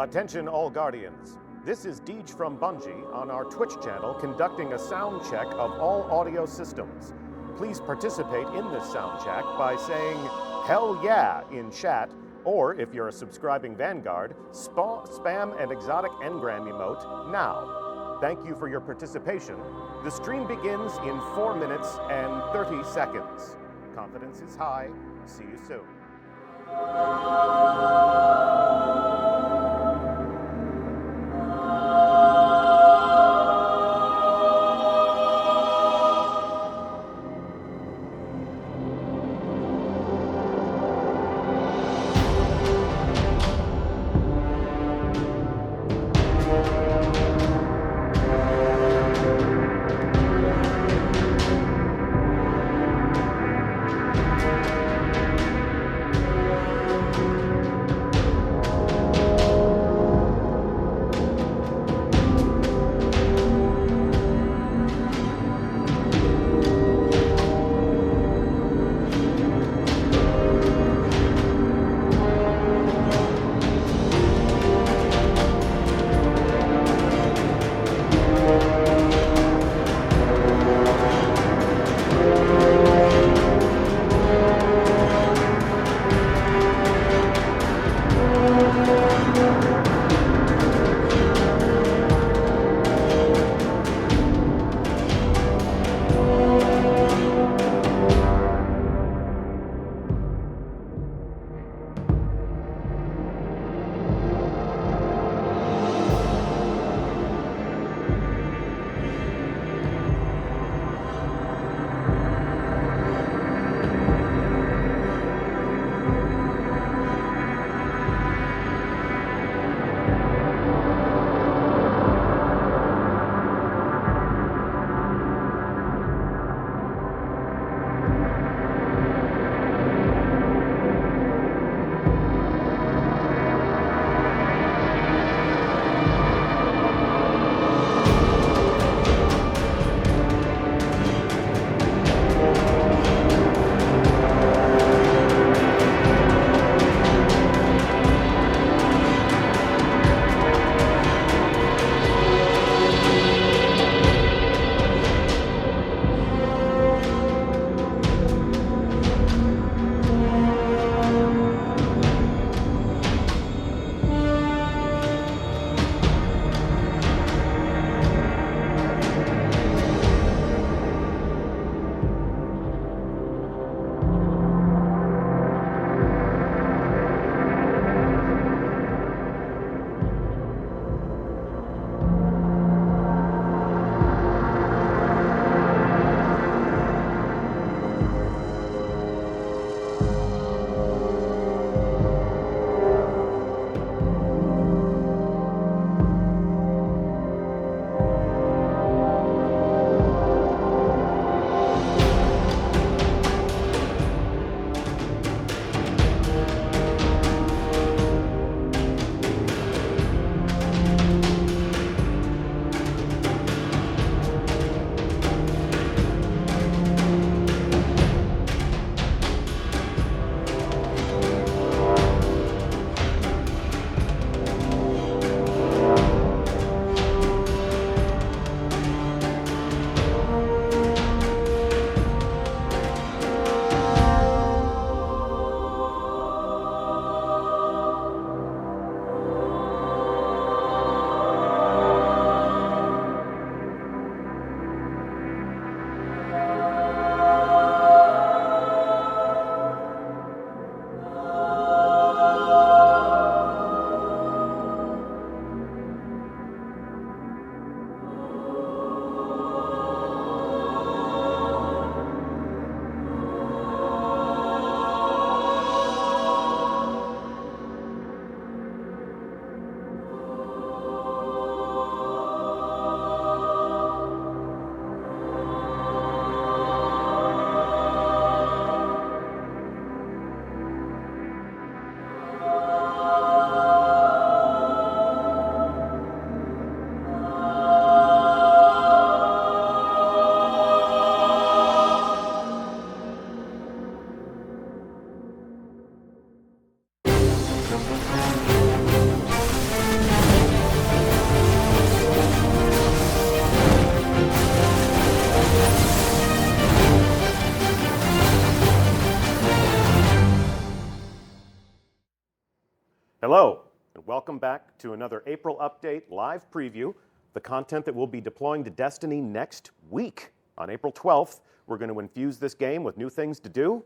Attention all Guardians. This is Deej from Bungie on our Twitch channel conducting a sound check of all audio systems. Please participate in this sound check by saying, "Hell yeah" in chat, or if you're a subscribing Vanguard, spam an exotic engram emote now. Thank you for your participation. The stream begins in 4 minutes and 30 seconds. Confidence is high. See you soon. welcome back to another April Update live preview, the content that we'll be deploying to Destiny next week. On April 12th, we're going to infuse this game with new things to do,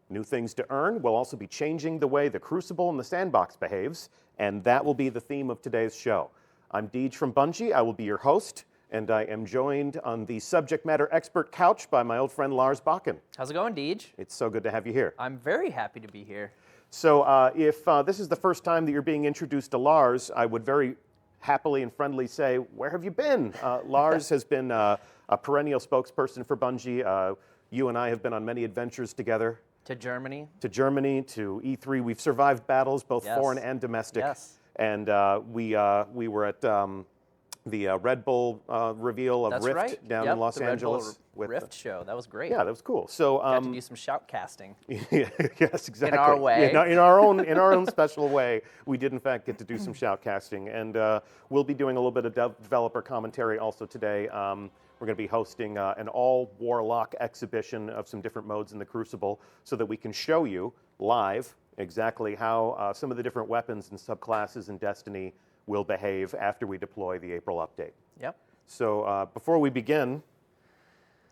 new things to earn. We'll also be changing the way the Crucible and the Sandbox behaves, and that will be the theme of today's show. I'm Deej from Bungie. I will be your host, and I am joined on the subject matter expert couch by my old friend Lars Bakken. How's it going, Deej? It's so good to have you here. I'm very happy to be here. So if this is the first time that you're being introduced to Lars, I would very happily and friendly say, where have you been? Lars has been a perennial spokesperson for Bungie. You and I have been on many adventures together. To Germany. To Germany, to E3. We've survived battles, both foreign and domestic. Yes. And we were at the Red Bull reveal of Rift down in Los Angeles. Red Bull Rift show. That was great. Yeah, that was cool. So got to do some shoutcasting. Yes, exactly. In our way. In our own special way, we did in fact get to do some shoutcasting, and we'll be doing a little bit of developer commentary also today. We're going to be hosting an all-Warlock exhibition of some different modes in the Crucible so that we can show you live exactly how some of the different weapons and subclasses in Destiny will behave after we deploy the April update. Yep. So before we begin,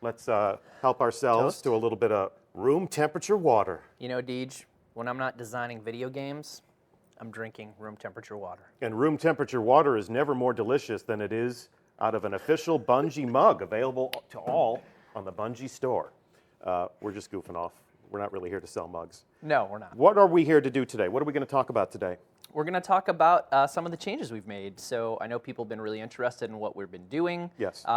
let's help ourselves to a little bit of room temperature water. You know, Deej, when I'm not designing video games, I'm drinking room temperature water. And room temperature water is never more delicious than it is out of an official Bungie mug available to all on the Bungie store. We're just goofing off. We're not really here to sell mugs. No, we're not. What are we here to do today? What are we going to talk about today? We're going to talk about some of the changes we've made. So I know people have been really interested in what we've been doing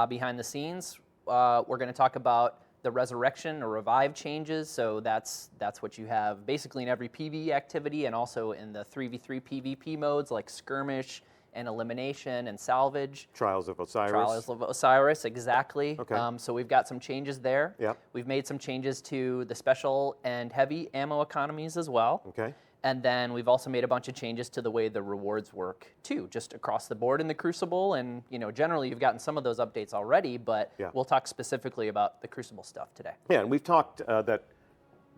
behind the scenes. We're going to talk about the resurrection or revive changes. So that's what you have basically in every PvE activity and also in the 3v3 PvP modes like skirmish and elimination and salvage. Trials of Osiris. Trials of Osiris, exactly. Okay. So we've got some changes there. Yep. We've made some changes to the special and heavy ammo economies as well. Okay. And then we've also made a bunch of changes to the way the rewards work too, just across the board in the Crucible. And generally you've gotten some of those updates already, but we'll talk specifically about the Crucible stuff today. Yeah, and we've talked that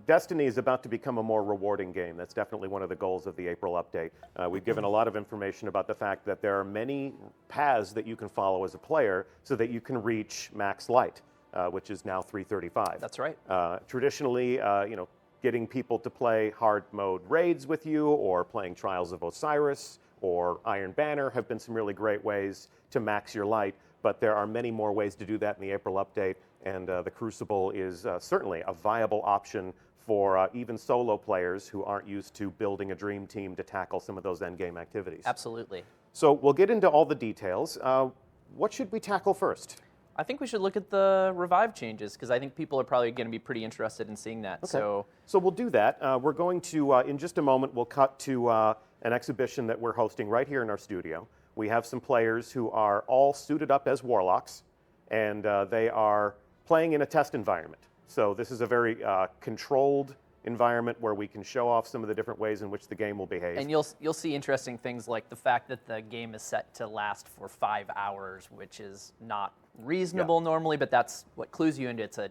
Destiny is about to become a more rewarding game. That's definitely one of the goals of the April update. We've given a lot of information about the fact that there are many paths that you can follow as a player so that you can reach max light, which is now 335. That's right. Traditionally, getting people to play hard mode raids with you or playing Trials of Osiris or Iron Banner have been some really great ways to max your light, but there are many more ways to do that in the April update, and the Crucible is certainly a viable option for even solo players who aren't used to building a dream team to tackle some of those endgame activities. Absolutely. So we'll get into all the details. What should we tackle first? I think we should look at the revive changes because I think people are probably going to be pretty interested in seeing that. Okay. So we'll do that. We're going to, in just a moment, we'll cut to an exhibition that we're hosting right here in our studio. We have some players who are all suited up as Warlocks, and they are playing in a test environment. So this is a very controlled environment where we can show off some of the different ways in which the game will behave. And you'll see interesting things like the fact that the game is set to last for 5 hours, which is not reasonable normally, but that's what clues you into it's a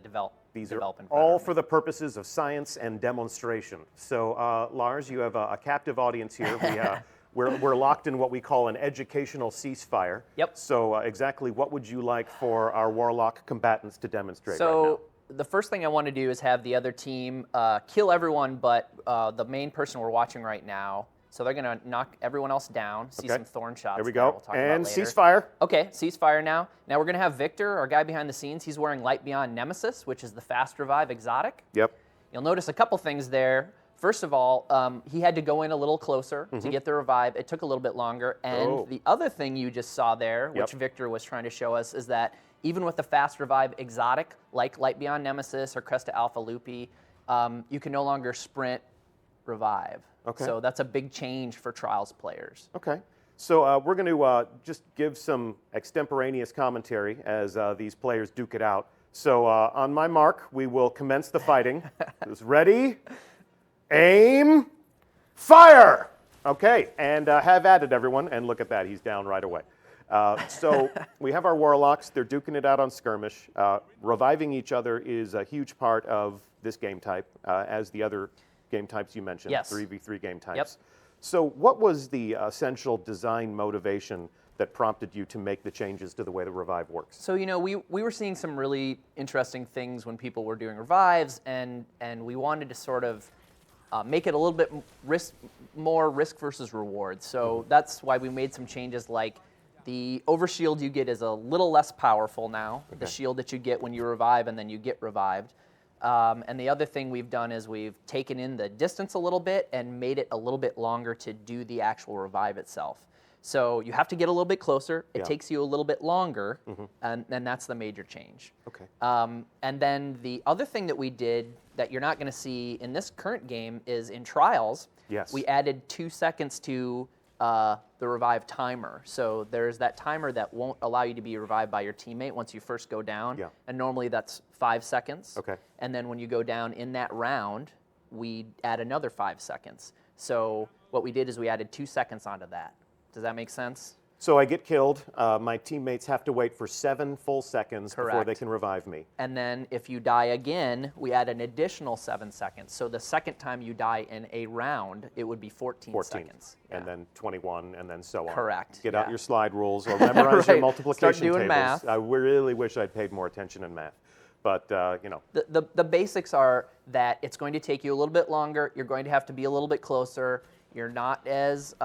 These are all for the purposes of science and demonstration. So Lars, you have a captive audience here. We're locked in what we call an educational ceasefire. Yep. So exactly what would you like for our Warlock combatants to demonstrate right now? So the first thing I want to do is have the other team kill everyone but the main person we're watching right now. So they're going to knock everyone else down, see some thorn shots. There we go. We'll talk and about later. ceasefire. Okay, ceasefire now. Now we're going to have Victor, our guy behind the scenes. He's wearing Light Beyond Nemesis, which is the fast revive exotic. Yep. You'll notice a couple things there. First of all, he had to go in a little closer to get the revive. It took a little bit longer. And the other thing you just saw there, which Victor was trying to show us, is that even with the fast revive exotic, like Light Beyond Nemesis or Cresta Alpha Lupi, you can no longer sprint revive. Okay. So that's a big change for Trials players. Okay. So we're going to just give some extemporaneous commentary as these players duke it out. So on my mark, we will commence the fighting. Who's ready? Aim, fire! Okay, and have at it, everyone. And look at that, he's down right away. So we have our Warlocks. They're duking it out on skirmish. Reviving each other is a huge part of this game type, as the other game types you mentioned, Yes. 3v3 game types. Yep. So what was the essential design motivation that prompted you to make the changes to the way the revive works? So, we were seeing some really interesting things when people were doing revives, and we wanted to sort of make it a little bit more risk versus reward. So that's why we made some changes, like the overshield you get is a little less powerful now, the shield that you get when you revive and then you get revived. And the other thing we've done is we've taken in the distance a little bit and made it a little bit longer to do the actual revive itself. So you have to get a little bit closer. It takes you a little bit longer, and that's the major change. Okay. And then the other thing that we did that you're not going to see in this current game is in Trials, we added 2 seconds to the revive timer. So there's that timer that won't allow you to be revived by your teammate once you first go down. And normally that's 5 seconds. Okay. And then when you go down in that round, we add another 5 seconds. So what we did is we added 2 seconds onto that. Does that make sense? So I get killed. My teammates have to wait for 7 full seconds before they can revive me. And then if you die again, we add an additional 7 seconds. So the second time you die in a round, it would be 14 seconds. And then 21, and then so on. Correct. Get out your slide rules or memorize your multiplication Start doing tables. math. I really wish I'd paid more attention in math. But, The basics are that it's going to take you a little bit longer. You're going to have to be a little bit closer. You're not as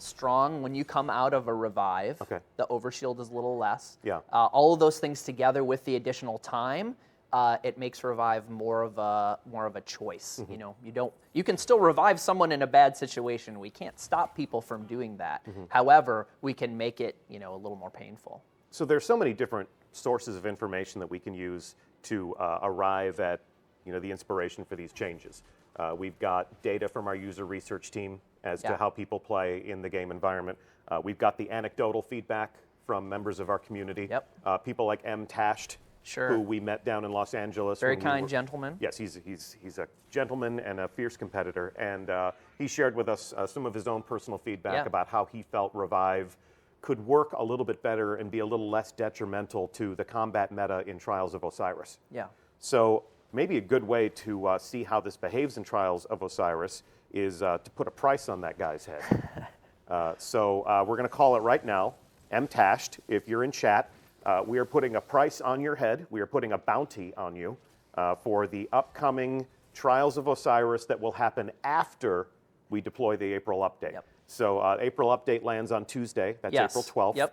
strong when you come out of a revive. Okay. The overshield is a little less. Yeah. All of those things together with the additional time, it makes revive more of a choice. You can still revive someone in a bad situation. We can't stop people from doing that. However, we can make it a little more painful. So there's so many different sources of information that we can use to arrive at the inspiration for these changes. We've got data from our user research team as to how people play in the game environment. We've got the anecdotal feedback from members of our community. People like M. Tasht, who we met down in Los Angeles. Very kind gentleman. Yes, he's a gentleman and a fierce competitor. And he shared with us some of his own personal feedback about how he felt Revive could work a little bit better and be a little less detrimental to the combat meta in Trials of Osiris. So maybe a good way to see how this behaves in Trials of Osiris is to put a price on that guy's head. So we're going to call it right now. M. Tasht, if you're in chat, we are putting a price on your head. We are putting a bounty on you for the upcoming Trials of Osiris that will happen after we deploy the April update. So April update lands on Tuesday. That's April 12th.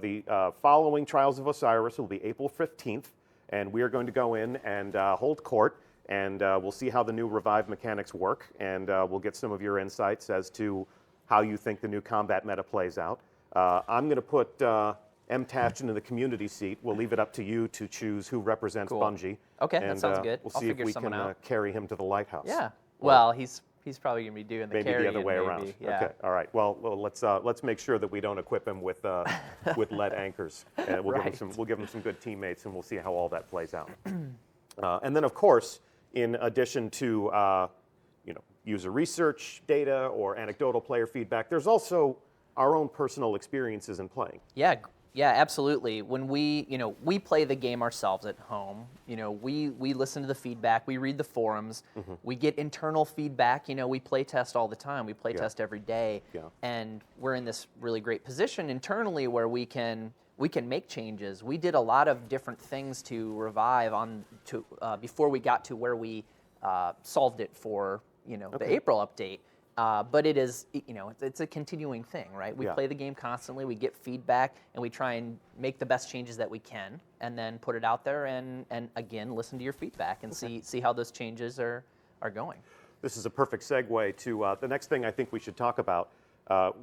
The following Trials of Osiris will be April 15th. And we are going to go in and hold court, and we'll see how the new revive mechanics work, and we'll get some of your insights as to how you think the new combat meta plays out. I'm going to put M. Tasht into the community seat. We'll leave it up to you to choose who represents Bungie. Okay, and, that sounds good. We'll see if we can carry him to the lighthouse. Yeah. Well, he's probably going to be doing the maybe carrying. Maybe the other way around. Okay. All right. Well, let's make sure that we don't equip him with lead anchors. And we'll give him some good teammates, and we'll see how all that plays out. And then, of course, in addition to user research data or anecdotal player feedback, there's also our own personal experiences in playing. Yeah, absolutely. When we play the game ourselves at home, we listen to the feedback, we read the forums, we get internal feedback, we play test all the time, we play test every day, and we're in this really great position internally where we can make changes. We did a lot of different things to revive before we got to where we solved it for the April update. But it is, it's a continuing thing, right? We play the game constantly, we get feedback, and we try and make the best changes that we can, and then put it out there and again, listen to your feedback and see how those changes are going. This is a perfect segue to the next thing I think we should talk about.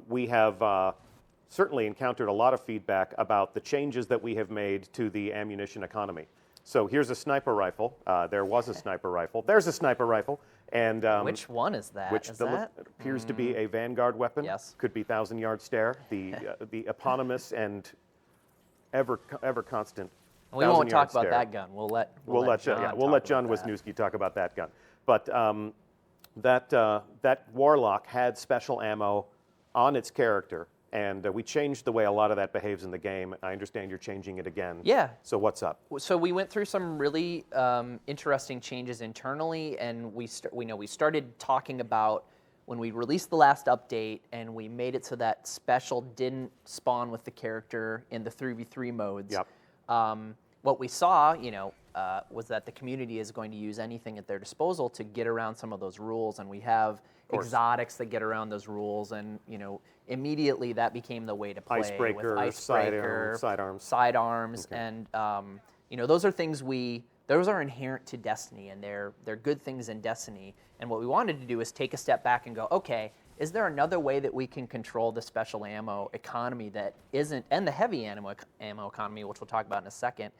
We have certainly encountered a lot of feedback about the changes that we have made to the ammunition economy. So here's a sniper rifle. There was a sniper rifle. There's a sniper rifle. And which one is that? Which appears to be a Vanguard weapon. Yes. Could be 1,000-yard stare. The eponymous and ever constant. We won't talk about that gun. We'll let John Wisniewski talk about that gun. But that Warlock had special ammo on its character. And we changed the way a lot of that behaves in the game. I understand you're changing it again. Yeah. So what's up? So we went through some really interesting changes internally, and we started talking about when we released the last update and we made it so that special didn't spawn with the character in the 3v3 modes, what we saw, was that the community is going to use anything at their disposal to get around some of those rules, and we have exotics that get around those rules, and immediately that became the way to play. Icebreaker, with Icebreaker, sidearms, and those are things those are inherent to Destiny, and they're good things in Destiny. And what we wanted to do is take a step back and go, okay, is there another way that we can control the special ammo economy that isn't, and the heavy ammo economy, which we'll talk about in a second,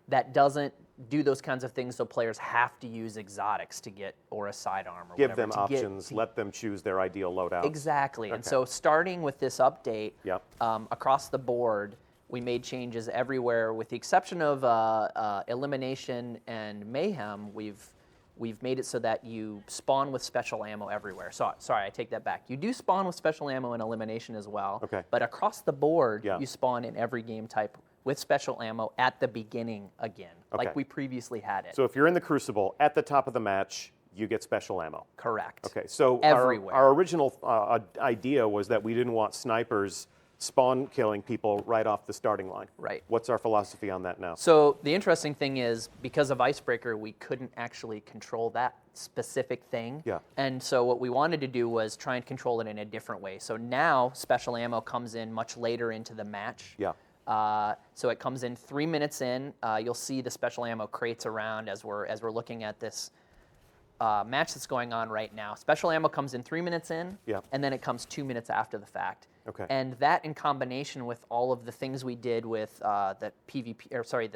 that doesn't do those kinds of things so players have to use exotics to get, or a sidearm or Give whatever. them options, let them choose their ideal loadout. Exactly. And so starting with this update, across the board, we made changes everywhere with the exception of Elimination and Mayhem. We've made it so that you spawn with special ammo everywhere. So, sorry, I take that back. You do spawn with special ammo in Elimination as well, but across the board, you spawn in every game type with special ammo at the beginning again, like we previously had it. So if you're in the Crucible, at the top of the match, you get special ammo. Correct. Okay, so everywhere. Our original idea was that we didn't want snipers spawn killing people right off the starting line. Right. What's our philosophy on that now? So the interesting thing is, because of Icebreaker, we couldn't actually control that specific thing. And so what we wanted to do was try and control it in a different way. So now special ammo comes in much later into the match. So it comes in 3 minutes in. You'll see the special ammo crates around as we're looking at this match that's going on right now. Special ammo comes in 3 minutes in, and then it comes 2 minutes after the fact. And that, in combination with all of the things we did with the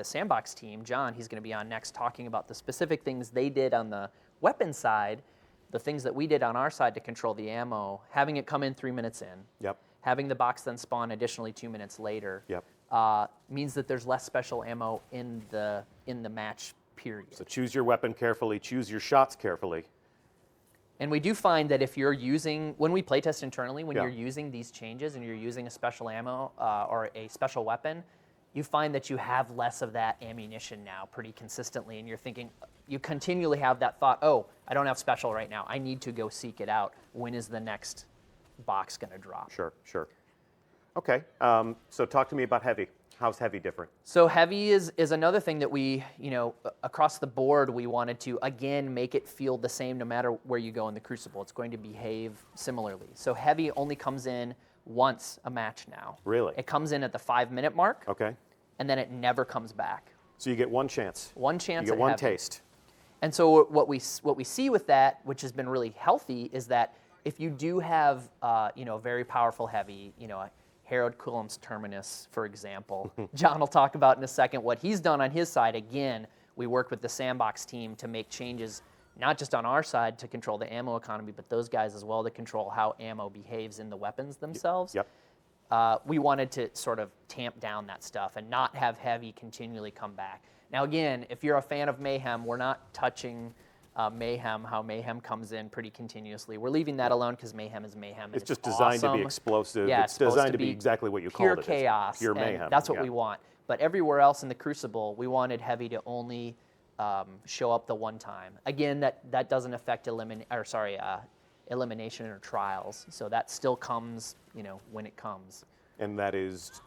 Sandbox team, John, he's going to be on next talking about the specific things they did on the weapon side, the things that we did on our side to control the ammo, having it come in 3 minutes in, having the box then spawn additionally 2 minutes later, means that there's less special ammo in the match period. So choose your weapon carefully, choose your shots carefully. And we do find that if you're using, when we playtest internally, when you're using these changes and you're using a special ammo or a special weapon, you find that you have less of that ammunition now pretty consistently, and you're thinking, you continually have that thought, oh, I don't have special right now. I need to go seek it out. When is the next box going to drop? Sure. Okay, so talk to me about heavy. How's heavy different? So heavy is another thing that we, across the board, we wanted to, again, make it feel the same no matter where you go in the Crucible. It's going to behave similarly. So heavy only comes in once a match now. Really? It comes in at the 5-minute mark. Okay. And then it never comes back. So you get one chance. One chance. You get one taste. And so what we see with that, which has been really healthy, is that if you do have, very powerful heavy, Harold Coulom's Terminus, for example. John will talk about in a second what he's done on his side. Again, we worked with the Sandbox team to make changes, not just on our side to control the ammo economy, but those guys as well to control how ammo behaves in the weapons themselves. We wanted to sort of tamp down that stuff and not have heavy continually come back. Now again, if you're a fan of Mayhem, we're not touching Mayhem, how Mayhem comes in pretty continuously. We're leaving that alone because Mayhem is Mayhem. It's just designed to be explosive. Yeah, it's designed to be exactly what you called it. Pure chaos. Pure mayhem. That's what we want. But everywhere else in the Crucible, we wanted heavy to only show up the one time. Again, that doesn't affect elimination or trials. So that still comes, when it comes. And that is?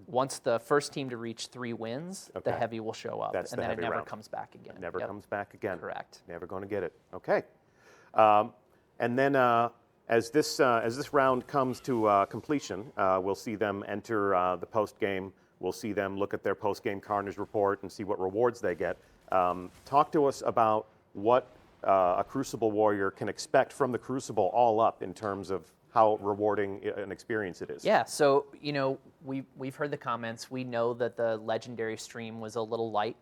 Once the first team to reach 3 wins, the heavy will show up. That's and the then it never round. Comes back again. It never comes back again. Correct. Never going to get it. Okay. And then as this round comes to completion, we'll see them enter the post-game. We'll see them look at their post-game Carnage report and see what rewards they get. Talk to us about what a Crucible warrior can expect from the Crucible all up in terms of how rewarding an experience it is. Yeah, so, we've heard the comments. We know that the Legendary stream was a little light.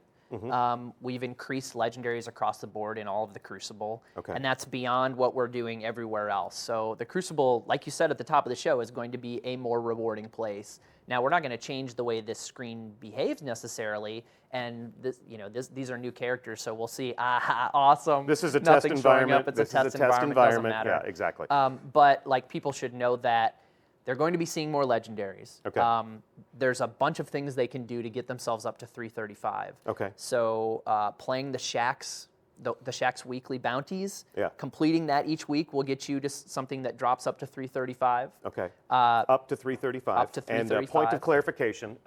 We've increased Legendaries across the board in all of the Crucible, and that's beyond what we're doing everywhere else. So the Crucible, like you said at the top of the show, is going to be a more rewarding place. Now, we're not going to change the way this screen behaves necessarily, and these are new characters, so we'll see. Awesome. This is a test environment. It's a test environment. Doesn't matter. Yeah, exactly. But people should know that they're going to be seeing more Legendaries. There's a bunch of things they can do to get themselves up to 335. Okay. So playing the Shacks the Shack's weekly bounties. Yeah. Completing that each week will get you to something that drops up to 335. Okay. Up to 335. Up to 335. And point of clarification,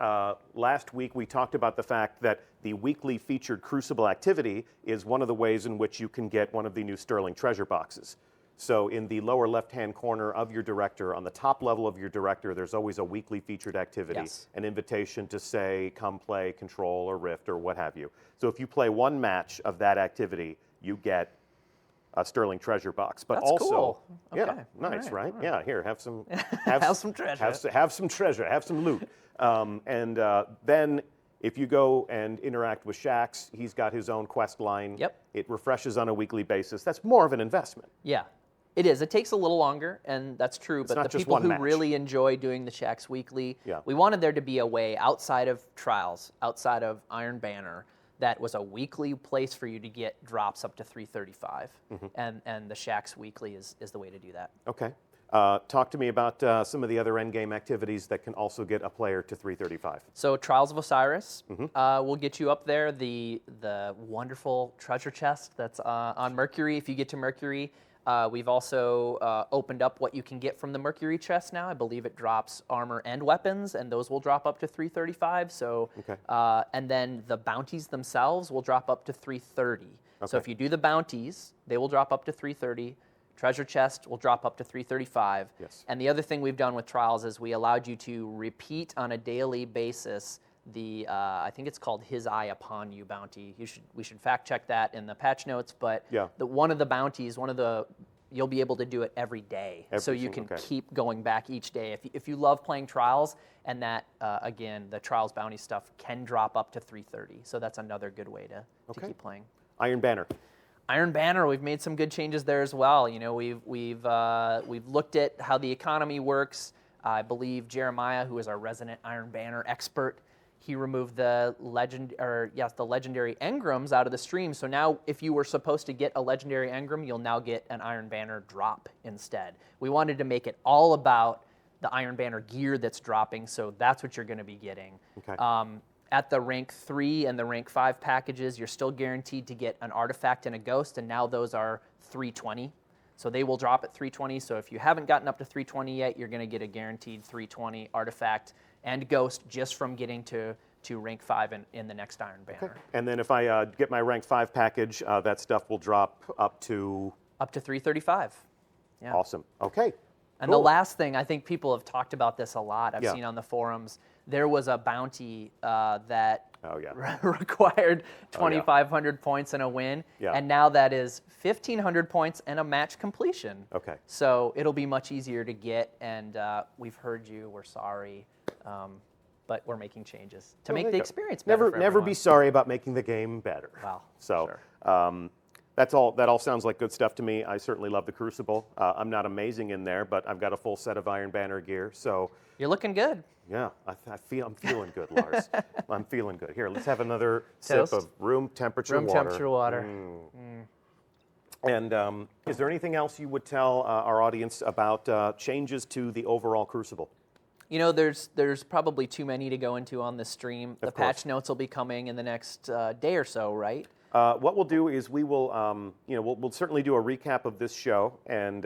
last week we talked about the fact that the weekly featured Crucible activity is one of the ways in which you can get one of the new Sterling treasure boxes. So in the lower left-hand corner of your director, on the top level of your director, there's always a weekly featured activity, an invitation to say, come play Control or Rift or what have you. So if you play one match of that activity, you get a Sterling treasure box. But That's also, cool. Okay. yeah, nice, right? Yeah, here, have some, have some treasure. Have some treasure, have some loot. Then if you go and interact with Shax, he's got his own quest line. Yep. It refreshes on a weekly basis. That's more of an investment. Yeah. It is. It takes a little longer, and that's true. But the people who really enjoy doing the Shacks weekly, we wanted there to be a way outside of Trials, outside of Iron Banner, that was a weekly place for you to get drops up to 335. And the Shacks weekly is the way to do that. Okay. Talk to me about some of the other endgame activities that can also get a player to 335. So Trials of Osiris will get you up there. The wonderful treasure chest that's on Mercury. If you get to Mercury, we've also opened up what you can get from the Mercury chest now. I believe it drops armor and weapons, and those will drop up to 335. So, and then the bounties themselves will drop up to 330. So if you do the bounties, they will drop up to 330. Treasure chest will drop up to 335. Yes. And the other thing we've done with Trials is we allowed you to repeat on a daily basis the, I think it's called His Eye Upon You bounty. We should fact check that in the patch notes, but one of the bounties, you'll be able to do it every day. So you can keep going back each day. If you love playing Trials, and that, again, the Trials bounty stuff can drop up to 330. So that's another good way to keep playing. Iron Banner. Iron Banner, we've made some good changes there as well. You know, we've looked at how the economy works. I believe Jeremiah, who is our resident Iron Banner expert, he removed the legendary engrams out of the stream. So now, if you were supposed to get a legendary engram, you'll now get an Iron Banner drop instead. We wanted to make it all about the Iron Banner gear that's dropping, so that's what you're going to be getting. At the rank 3 and the rank 5 packages, you're still guaranteed to get an artifact and a ghost, and now those are 320. So they will drop at 320. So if you haven't gotten up to 320 yet, you're going to get a guaranteed 320 artifact and ghost just from getting to rank 5 in the next Iron Banner. And then if I get my rank 5 package, that stuff will drop up to 335. Yeah. Awesome. Okay. And the last thing, I think people have talked about this a lot. I've seen on the forums. There was a bounty that required 2,500 points and a win, and now that is 1,500 points and a match completion. Okay. So it'll be much easier to get, and we've heard you. We're sorry, but we're making changes to make the experience better. Never be sorry about making the game better. Wow. So. That all sounds like good stuff to me. I certainly love the Crucible. I'm not amazing in there, but I've got a full set of Iron Banner gear. So you're looking good. Yeah, I'm feeling good, Lars. I'm feeling good. Here, let's have another sip of room temperature water. And is there anything else you would tell our audience about changes to the overall Crucible? You know, there's probably too many to go into on this stream. The patch notes will be coming in the next day or so, right? What we'll do is we will, we'll certainly do a recap of this show, and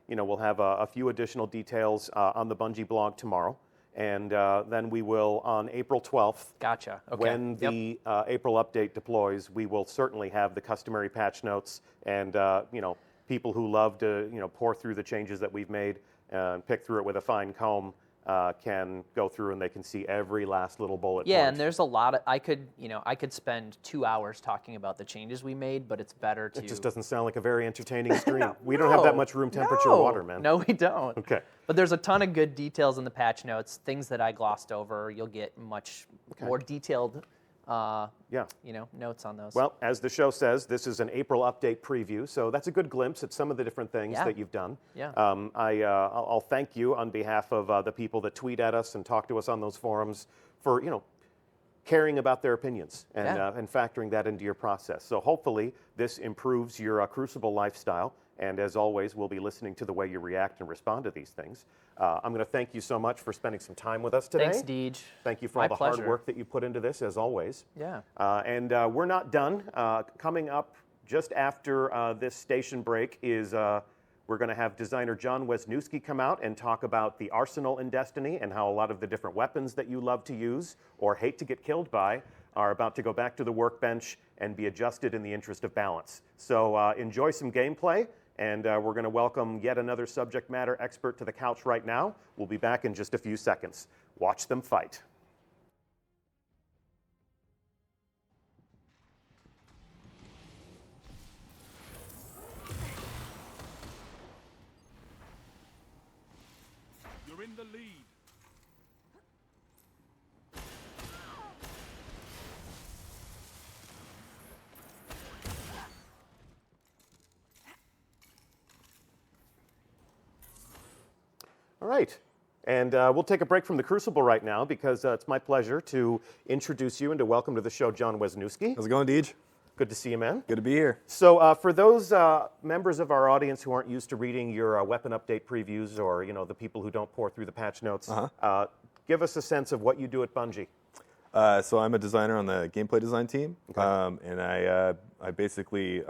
we'll have a few additional details on the Bungie blog tomorrow, and then we will on April 12th. Gotcha. Okay. When the April update deploys, we will certainly have the customary patch notes, and people who love to pour through the changes that we've made and pick through it with a fine comb. Can go through and they can see every last little bullet point. Yeah, and there's a lot of, I could spend 2 hours talking about the changes we made, but it's better to... It just doesn't sound like a very entertaining stream. We don't have that much room temperature water, man. No, we don't. Okay. But there's a ton of good details in the patch notes, things that I glossed over. You'll get much more detailed notes on those. Well, as the show says, this is an April update preview, so that's a good glimpse at some of the different things that you've done. Yeah. I'll thank you on behalf of the people that tweet at us and talk to us on those forums for, caring about their opinions and factoring that into your process. So hopefully this improves your Crucible lifestyle. And as always, we'll be listening to the way you react and respond to these things. I'm going to thank you so much for spending some time with us today. Thanks, Deej. Thank you for all the hard work that you put into this, as always. Yeah. And we're not done. Coming up just after this station break is we're going to have designer John Wisniewski come out and talk about the arsenal in Destiny and how a lot of the different weapons that you love to use or hate to get killed by are about to go back to the workbench and be adjusted in the interest of balance. So enjoy some gameplay, and we're going to welcome yet another subject matter expert to the couch right now. We'll be back in just a few seconds. Watch them fight. You're in the lead. All right, and we'll take a break from the Crucible right now because it's my pleasure to introduce you and to welcome to the show John Wisniewski. How's it going, Deej? Good to see you, man. Good to be here. So for those members of our audience who aren't used to reading your weapon update previews, or the people who don't pour through the patch notes, give us a sense of what you do at Bungie. So I'm a designer on the gameplay design team, and I basically,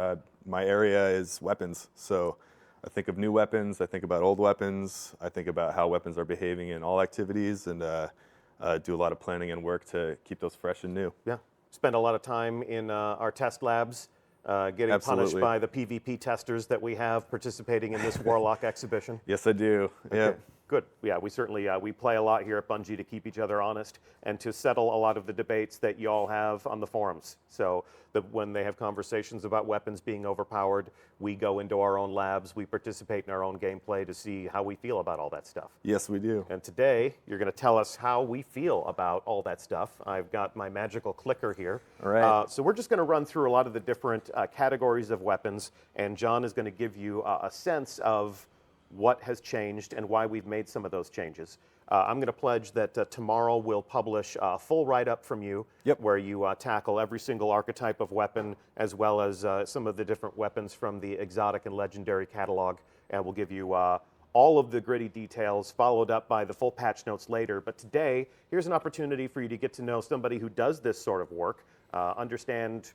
my area is weapons. So I think of new weapons, I think about old weapons, I think about how weapons are behaving in all activities, and do a lot of planning and work to keep those fresh and new. Yeah. Spend a lot of time in our test labs, getting punished by the PvP testers that we have participating in this Warlock exhibition. Yes, I do. Okay. Yeah. Good. Yeah, we certainly we play a lot here at Bungie to keep each other honest and to settle a lot of the debates that you all have on the forums. So that when they have conversations about weapons being overpowered, we go into our own labs, we participate in our own gameplay to see how we feel about all that stuff. Yes, we do. And today, you're going to tell us how we feel about all that stuff. I've got my magical clicker here. All right. So we're just going to run through a lot of the different categories of weapons, and John is going to give you a sense of what has changed and why we've made some of those changes. I'm going to pledge that tomorrow we'll publish a full write-up from you where you tackle every single archetype of weapon as well as some of the different weapons from the exotic and legendary catalog, and we'll give you all of the gritty details followed up by the full patch notes later. But today, here's an opportunity for you to get to know somebody who does this sort of work, understand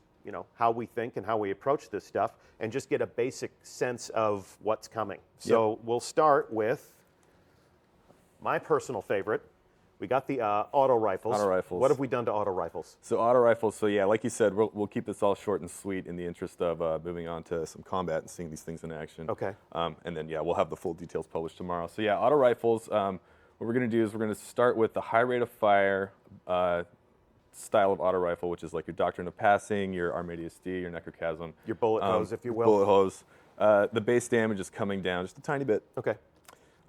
how we think and how we approach this stuff, and just get a basic sense of what's coming. So we'll start with my personal favorite. We got the auto rifles. Auto rifles. What have we done to auto rifles? So auto rifles, so yeah, like you said, we'll keep this all short and sweet in the interest of moving on to some combat and seeing these things in action. Okay. And then, we'll have the full details published tomorrow. So yeah, auto rifles, what we're going to do is we're going to start with the high rate of fire style of auto rifle, which is like your Doctrine of Passing, your Armadius D, your Necrochasm. Your bullet hose, if you will. Bullet hose. The base damage is coming down just a tiny bit. Okay.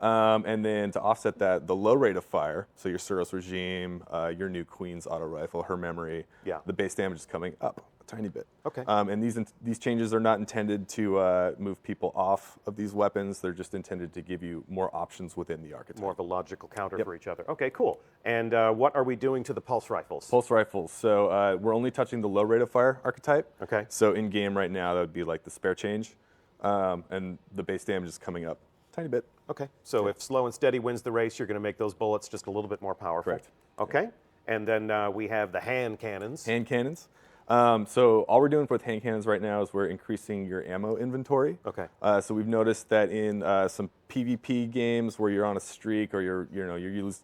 And then to offset that, the low rate of fire, so your Suros Regime, your new Queen's auto rifle, her memory, the base damage is coming up a tiny bit. Okay. And these changes are not intended to move people off of these weapons. They're just intended to give you more options within the archetype. More of a logical counter for each other. Okay, cool. And what are we doing to the pulse rifles? Pulse rifles. So we're only touching the low rate of fire archetype. Okay. So in game right now, that would be like the spare change. And the base damage is coming up a tiny bit. Okay, so if slow and steady wins the race, you're going to make those bullets just a little bit more powerful. Correct. Okay, and then we have the hand cannons. Hand cannons. So all we're doing with hand cannons right now is we're increasing your ammo inventory. Okay. So we've noticed that in some PvP games where you're on a streak or you're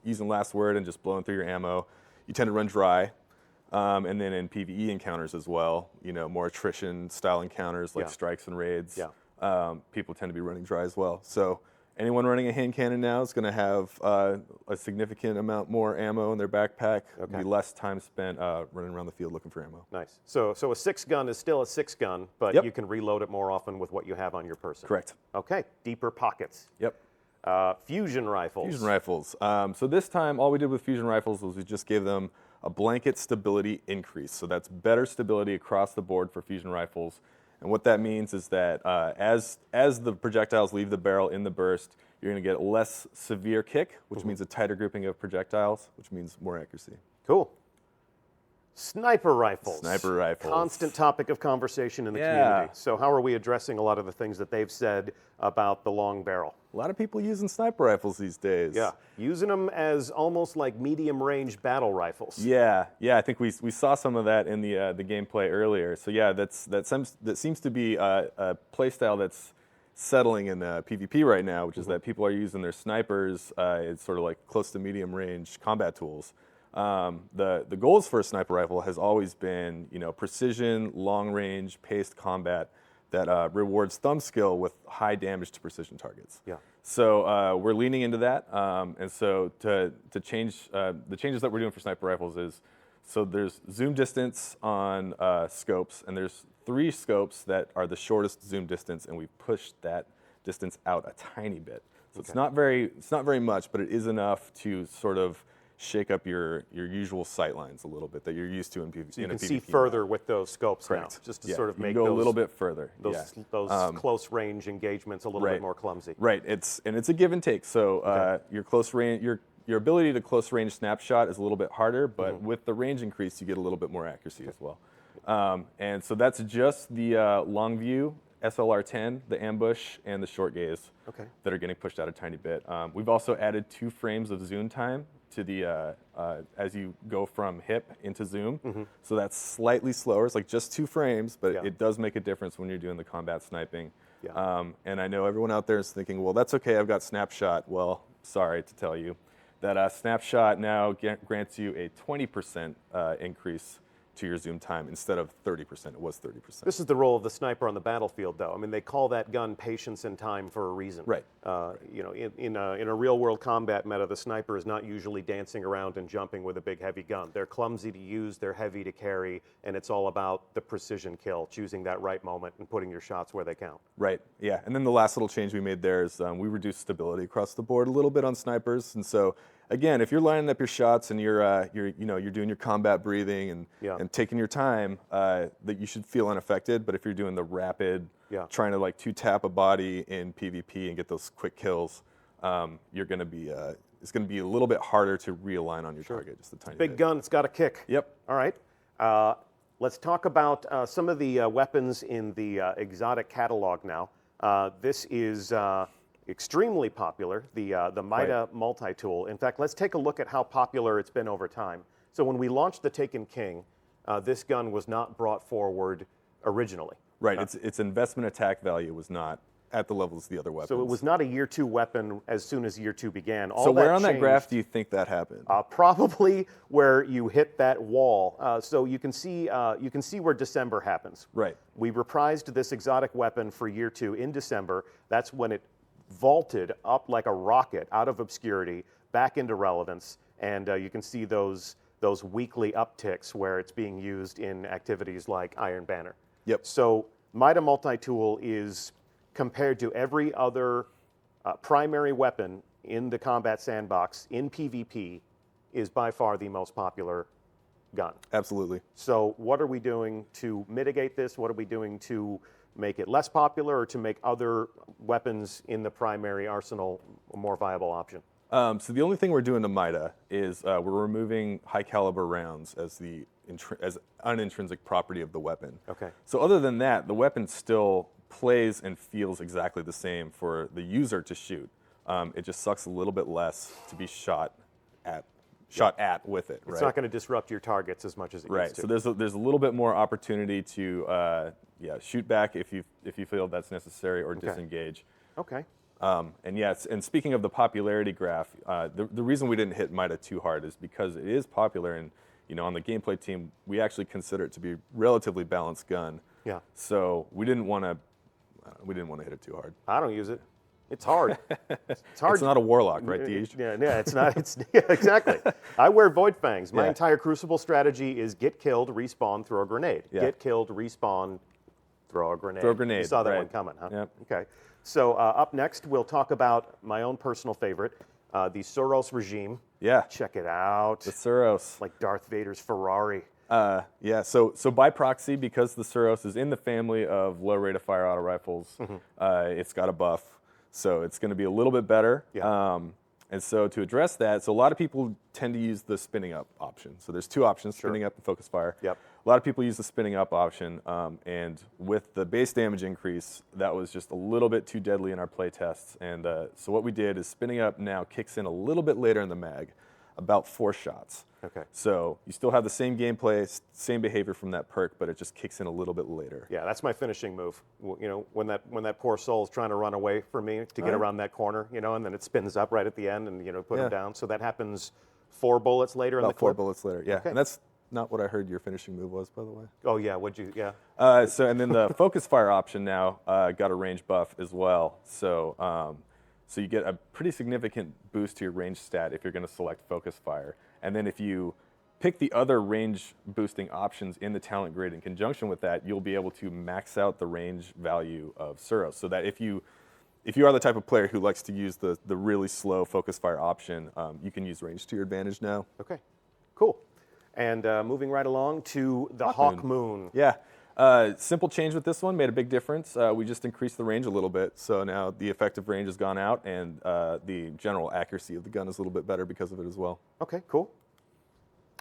using last word and just blowing through your ammo, you tend to run dry. And then in PvE encounters as well, more attrition style encounters like strikes and raids. People tend to be running dry as well. So anyone running a hand cannon now is going to have a significant amount more ammo in their backpack. It'll be less time spent running around the field looking for ammo. Nice. So a 6-gun is still a 6-gun, but you can reload it more often with what you have on your person. Correct. Okay. Deeper pockets. Yep. Fusion rifles. Fusion rifles. So this time, all we did with fusion rifles was we just gave them a blanket stability increase. So that's better stability across the board for fusion rifles. And what that means is that as the projectiles leave the barrel in the burst, you're going to get a less severe kick, which means a tighter grouping of projectiles, which means more accuracy. Cool. Sniper rifles. Sniper rifles. Constant topic of conversation in the community. So how are we addressing a lot of the things that they've said about the long barrel? A lot of people using sniper rifles these days. Yeah, using them as almost like medium-range battle rifles. Yeah, I think we saw some of that in the gameplay earlier. So yeah, that seems to be a play style that's settling in PvP right now, which is that people are using their snipers. It's sort of like close to medium-range combat tools. The goals for a sniper rifle has always been, precision, long-range, paced combat that rewards thumb skill with high damage to precision targets. Yeah. So we're leaning into that, and so to change the changes that we're doing for sniper rifles is, so there's zoom distance on scopes, and there's 3 scopes that are the shortest zoom distance, and we've pushed that distance out a tiny bit. So it's not very much, but it is enough to sort of shake up your usual sight lines a little bit that you're used to in PvP. So you can see further with those scopes now, just to sort of make those, a little bit further. Those close range engagements a little bit more clumsy. Right. It's a give and take. So your close range, your ability to close range snapshot is a little bit harder, but with the range increase, you get a little bit more accuracy as well. And so that's just the long view, SLR-10, the ambush, and the short gaze that are getting pushed out a tiny bit. We've also added 2 frames of zoom time to the as you go from hip into zoom. So that's slightly slower. It's like just 2 frames, but it does make a difference when you're doing the combat sniping. And I know everyone out there is thinking, well, that's okay, I've got snapshot. Well, sorry to tell you that snapshot now grants you a 20% increase to your zoom time instead of 30%. It was 30%. This is the role of the sniper on the battlefield, though. I mean, they call that gun patience and time for a reason. Right. In a real-world combat meta, the sniper is not usually dancing around and jumping with a big, heavy gun. They're clumsy to use, they're heavy to carry, and it's all about the precision kill, choosing that right moment and putting your shots where they count. Right. Yeah. And then the last little change we made there is we reduced stability across the board a little bit on snipers, and so. Again, if you're lining up your shots and you're doing your combat breathing and taking your time, that you should feel unaffected. But if you're doing the rapid, trying to like 2-tap a body in PvP and get those quick kills, you're going to be it's going to be a little bit harder to realign on your target just a tiny bit. Big gun, it's got a kick. Yep. All right. Let's talk about some of the weapons in the exotic catalog now. This is extremely popular, the Mida multi-tool. In fact, let's take a look at how popular it's been over time. So when we launched the Taken King, this gun was not brought forward originally. Right, its investment attack value was not at the levels of the other weapons. So it was not a year 2 weapon as soon as year 2 began. So where on that graph do you think that happened? Probably where you hit that wall. So you can see where December happens. Right. We reprised this exotic weapon for year 2 in December. That's when it vaulted up like a rocket out of obscurity back into relevance, and you can see those weekly upticks where it's being used in activities like Iron Banner. Yep. So Mida multi-tool is, compared to every other primary weapon in the combat sandbox in PvP, is by far the most popular gun. Absolutely. So what are we doing to mitigate this? What are we doing to make it less popular, or to make other weapons in the primary arsenal a more viable option? So the only thing we're doing to Mida is we're removing high caliber rounds as as an intrinsic property of the weapon. Okay. So other than that, the weapon still plays and feels exactly the same for the user to shoot. It just sucks a little bit less to be shot at with it. It's not going to disrupt your targets as much as it used to. So there's a little bit more opportunity to shoot back if you feel that's necessary, or disengage. Okay. And speaking of the popularity graph, the reason we didn't hit Mida too hard is because it is popular, and on the gameplay team we actually consider it to be a relatively balanced gun. Yeah. So we didn't want to hit it too hard. I don't use it. It's hard. It's hard. It's not a warlock, right, Deej? Yeah, it's not. Exactly. I wear Void Fangs. My entire Crucible strategy is get killed, respawn, throw a grenade. Yeah. Get killed, respawn, throw a grenade. Throw a grenade. You saw that right. one coming, huh? Yep. Okay. So up next, we'll talk about my own personal favorite, the Suros regime. Yeah. Check it out. The Suros. Like Darth Vader's Ferrari. So by proxy, because the Suros is in the family of low rate of fire auto rifles, it's got a buff. So it's going to be a little bit better. Yeah. And so to address that, so a lot of people tend to use the spinning up option. So there's two options, spinning up and focus fire. Yep. A lot of people use the spinning up option, and with the base damage increase, that was just a little bit too deadly in our play tests. And so what we did is spinning up now kicks in a little bit later in the mag, about 4 shots. Okay. So you still have the same gameplay, same behavior from that perk, but it just kicks in a little bit later. Yeah, that's my finishing move. You know, when that poor soul's trying to run away from me to get around that corner, you know, and then it spins up right at the end and, you know, put him down. So that happens 4 bullets later in the clip? 4 bullets later, yeah. Okay. And that's not what I heard your finishing move was, by the way. Oh, yeah, would you? Yeah. And then the focus fire option now got a range buff as well. So you get a pretty significant boost to your range stat if you're going to select focus fire. And then if you pick the other range boosting options in the talent grid in conjunction with that, you'll be able to max out the range value of Suros. So that if you are the type of player who likes to use the really slow focus fire option, you can use range to your advantage now. Okay, cool. And moving right along to the Hawk Moon. Yeah. Simple change with this one, made a big difference. We just increased the range a little bit, so now the effective range has gone out, and the general accuracy of the gun is a little bit better because of it as well. Okay, cool.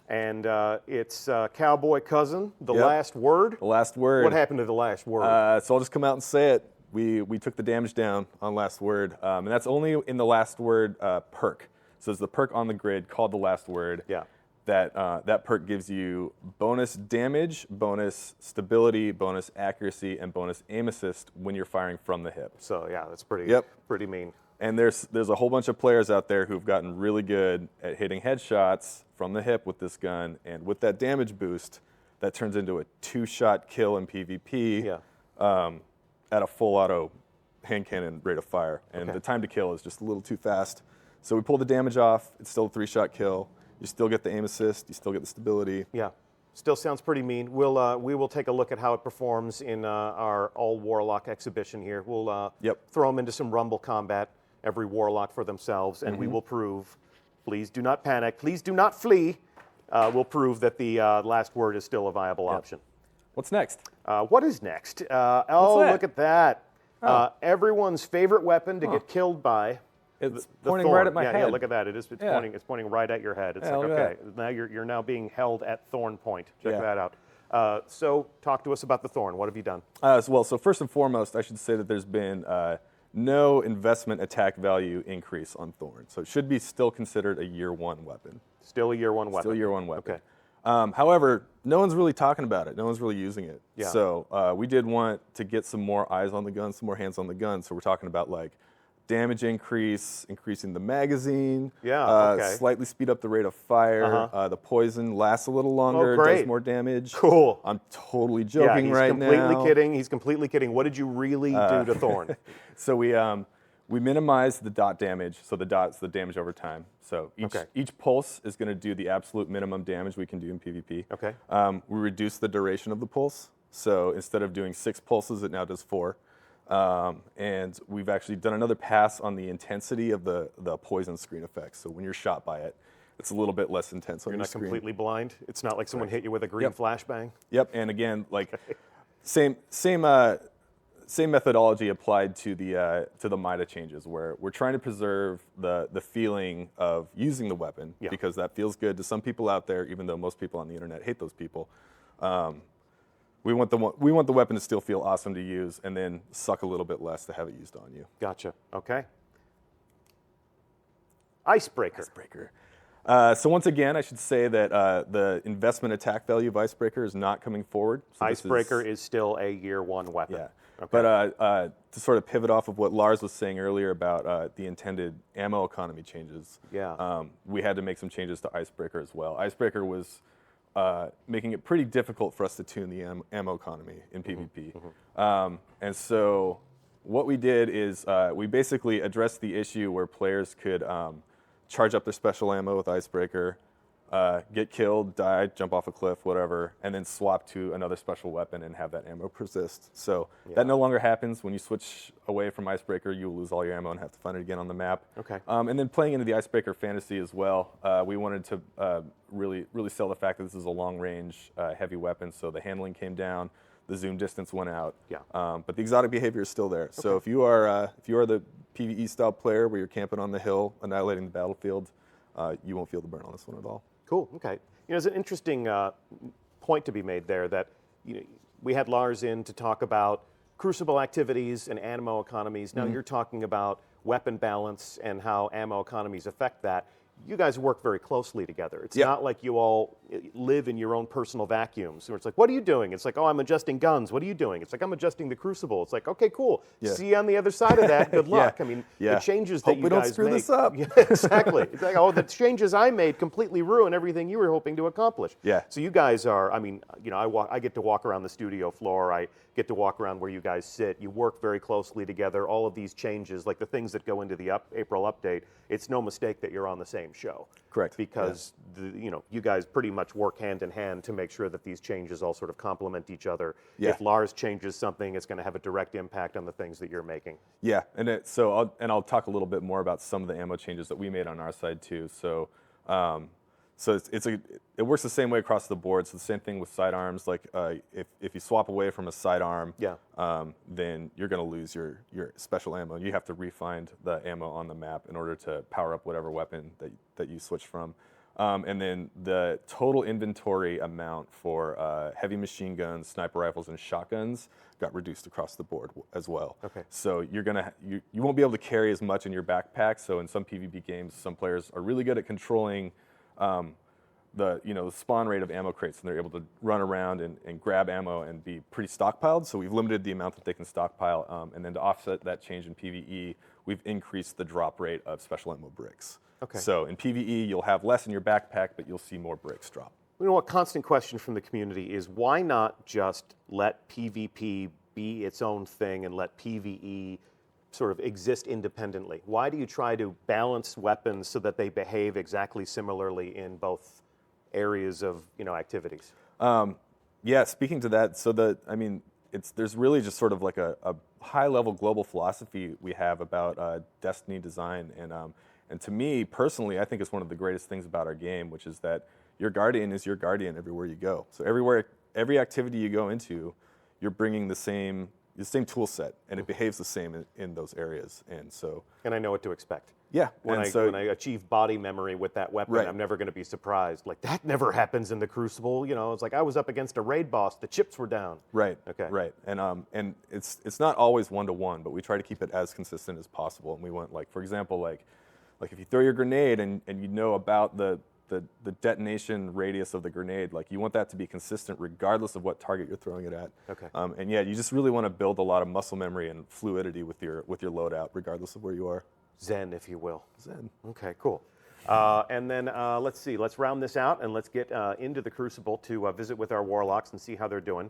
And it's Cowboy Cousin, the last word. The last word. What happened to the last word? So I'll just come out and say it. We took the damage down on last word, and that's only in the last word perk. So there's the perk on the grid called the last word. Yeah. That perk gives you bonus damage, bonus stability, bonus accuracy, and bonus aim assist when you're firing from the hip. So yeah, that's pretty mean. And there's a whole bunch of players out there who've gotten really good at hitting headshots from the hip with this gun, and with that damage boost, that turns into a 2-shot kill in PvP at a full auto hand cannon rate of fire. And the time to kill is just a little too fast. So we pull the damage off. It's still a 3-shot kill. You still get the aim assist. You still get the stability. Yeah, still sounds pretty mean. We will take a look at how it performs in our all Warlock exhibition here. We'll throw them into some Rumble combat, every Warlock for themselves, and we will prove. Please do not panic. Please do not flee. We'll prove that the last word is still a viable option. What's next? What is next? Look at that. Everyone's favorite weapon to get killed by. It's the pointing thorn. right at my head. Yeah, look at that. It's pointing right at your head. It's like, okay, now you're now being held at Thorn Point. Check that out. So talk to us about the Thorn. What have you done? So first and foremost, I should say that there's been no investment attack value increase on Thorn. So it should be still considered a year 1 weapon. Still a year 1 weapon. Still a year 1 weapon. Okay. However, no one's really talking about it. No one's really using it. Yeah. So we did want to get some more eyes on the gun, some more hands on the gun. So we're talking about like damage increase, increasing the magazine, slightly speed up the rate of fire. The poison lasts a little longer, does more damage. Cool. I'm totally joking now. He's completely kidding. What did you really do to Thorn? So we minimized the dot damage. So the dot's the damage over time. So each pulse is going to do the absolute minimum damage we can do in PvP. Okay. We reduced the duration of the pulse. So instead of doing 6 pulses, it now does 4. And we've actually done another pass on the intensity of the poison screen effects. So when you're shot by it, it's a little bit less intense on your screen. You're not completely blind. It's not like someone hit you with a green flashbang. Yep. And again, like same methodology applied to the MIDA changes, where we're trying to preserve the feeling of using the weapon because that feels good to some people out there, even though most people on the internet hate those people. We want the weapon to still feel awesome to use, and then suck a little bit less to have it used on you. Gotcha. Okay. Icebreaker. So once again, I should say that the investment attack value of Icebreaker is not coming forward. So Icebreaker is still a year 1 weapon. Yeah. Okay. But to sort of pivot off of what Lars was saying earlier about the intended ammo economy changes, we had to make some changes to Icebreaker as well. Icebreaker was making it pretty difficult for us to tune the ammo economy in PvP. And so what we did is we basically addressed the issue where players could charge up their special ammo with Icebreaker, get killed, die, jump off a cliff, whatever, and then swap to another special weapon and have that ammo persist. So that no longer happens. When you switch away from Icebreaker, you will lose all your ammo and have to find it again on the map. Okay. And then playing into the Icebreaker fantasy as well, we wanted to really sell the fact that this is a long-range heavy weapon, so the handling came down. the zoom distance went out. Yeah. But the exotic behavior is still there. So if you are the PvE style player where you're camping on the hill, annihilating the battlefield, you won't feel the burn on this one at all. Cool. Okay. There's an interesting point to be made there that we had Lars in to talk about Crucible activities and ammo economies. Now you're talking about weapon balance and how ammo economies affect that. You guys work very closely together. It's not like you all live in your own personal vacuums. Where it's like, what are you doing? It's like, oh, I'm adjusting guns. What are you doing? It's like, I'm adjusting the Crucible. It's like, okay, cool. See you on the other side of that. Good luck. I mean, the changes that you guys make. Hope we don't screw this up. Yeah, exactly. It's like, oh, the changes I made completely ruin everything you were hoping to accomplish. Yeah. So you guys are, I mean, I get to walk around the studio floor. I get to walk around where you guys sit. You work very closely together. All of these changes, like the things that go into the April update, it's no mistake that you're on the same show. Correct. Because you guys pretty much work hand in hand to make sure that these changes all sort of complement each other. Yeah. If Lars changes something, it's going to have a direct impact on the things that you're making. Yeah, and I'll talk a little bit more about some of the ammo changes that we made on our side too. So it works the same way across the board. So the same thing with sidearms. Like if you swap away from a sidearm, then you're going to lose your special ammo. You have to re-find the ammo on the map in order to power up whatever weapon that you switch from. And then the total inventory amount for heavy machine guns, sniper rifles, and shotguns got reduced across the board as well. Okay. So you won't be able to carry as much in your backpack. So in some PvP games, some players are really good at controlling the spawn rate of ammo crates, and they're able to run around and grab ammo and be pretty stockpiled. So we've limited the amount that they can stockpile, and then to offset that change in PvE, we've increased the drop rate of special ammo bricks. Okay. So in PvE, you'll have less in your backpack, but you'll see more bricks drop. You know what? Constant question from the community is why not just let PvP be its own thing and let PvE sort of exist independently? Why do you try to balance weapons so that they behave exactly similarly in both areas of activities? Yeah, speaking to that, so there's really just sort of like a high-level global philosophy we have about Destiny design, and to me personally, I think it's one of the greatest things about our game, which is that your Guardian is your Guardian everywhere you go. So every activity you go into, you're bringing the same tool set, and it behaves the same in those areas, and I know what to expect. Yeah, when I achieve body memory with that weapon, I'm never going to be surprised. Like, that never happens in the Crucible. It's like I was up against a raid boss, the chips were down. Right. Okay. Right. And it's not always one-to-one, but we try to keep it as consistent as possible. And we want, like, for example, like if you throw your grenade and you know about the detonation radius of the grenade, like you want that to be consistent regardless of what target you're throwing it at. Okay. And yeah, you just really want to build a lot of muscle memory and fluidity with your loadout regardless of where you are. Zen, if you will. Zen. Okay, cool. And then let's see. Let's round this out and let's get into the Crucible to visit with our warlocks and see how they're doing.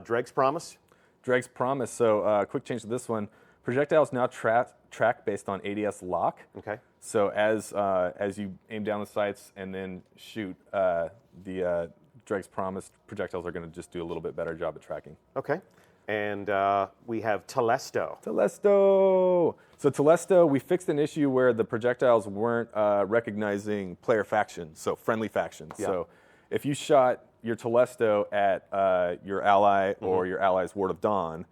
Dreg's Promise. Dreg's Promise. So quick change to this one. Projectiles now track based on ADS lock. Okay. So as you aim down the sights and then shoot, the Dreg's Promise projectiles are going to just do a little bit better job at tracking. Okay. And we have Telesto. Telesto. So Telesto, we fixed an issue where the projectiles weren't recognizing player factions, so friendly factions. Yeah. So if you shot your Telesto at your ally or your ally's Ward of Dawn,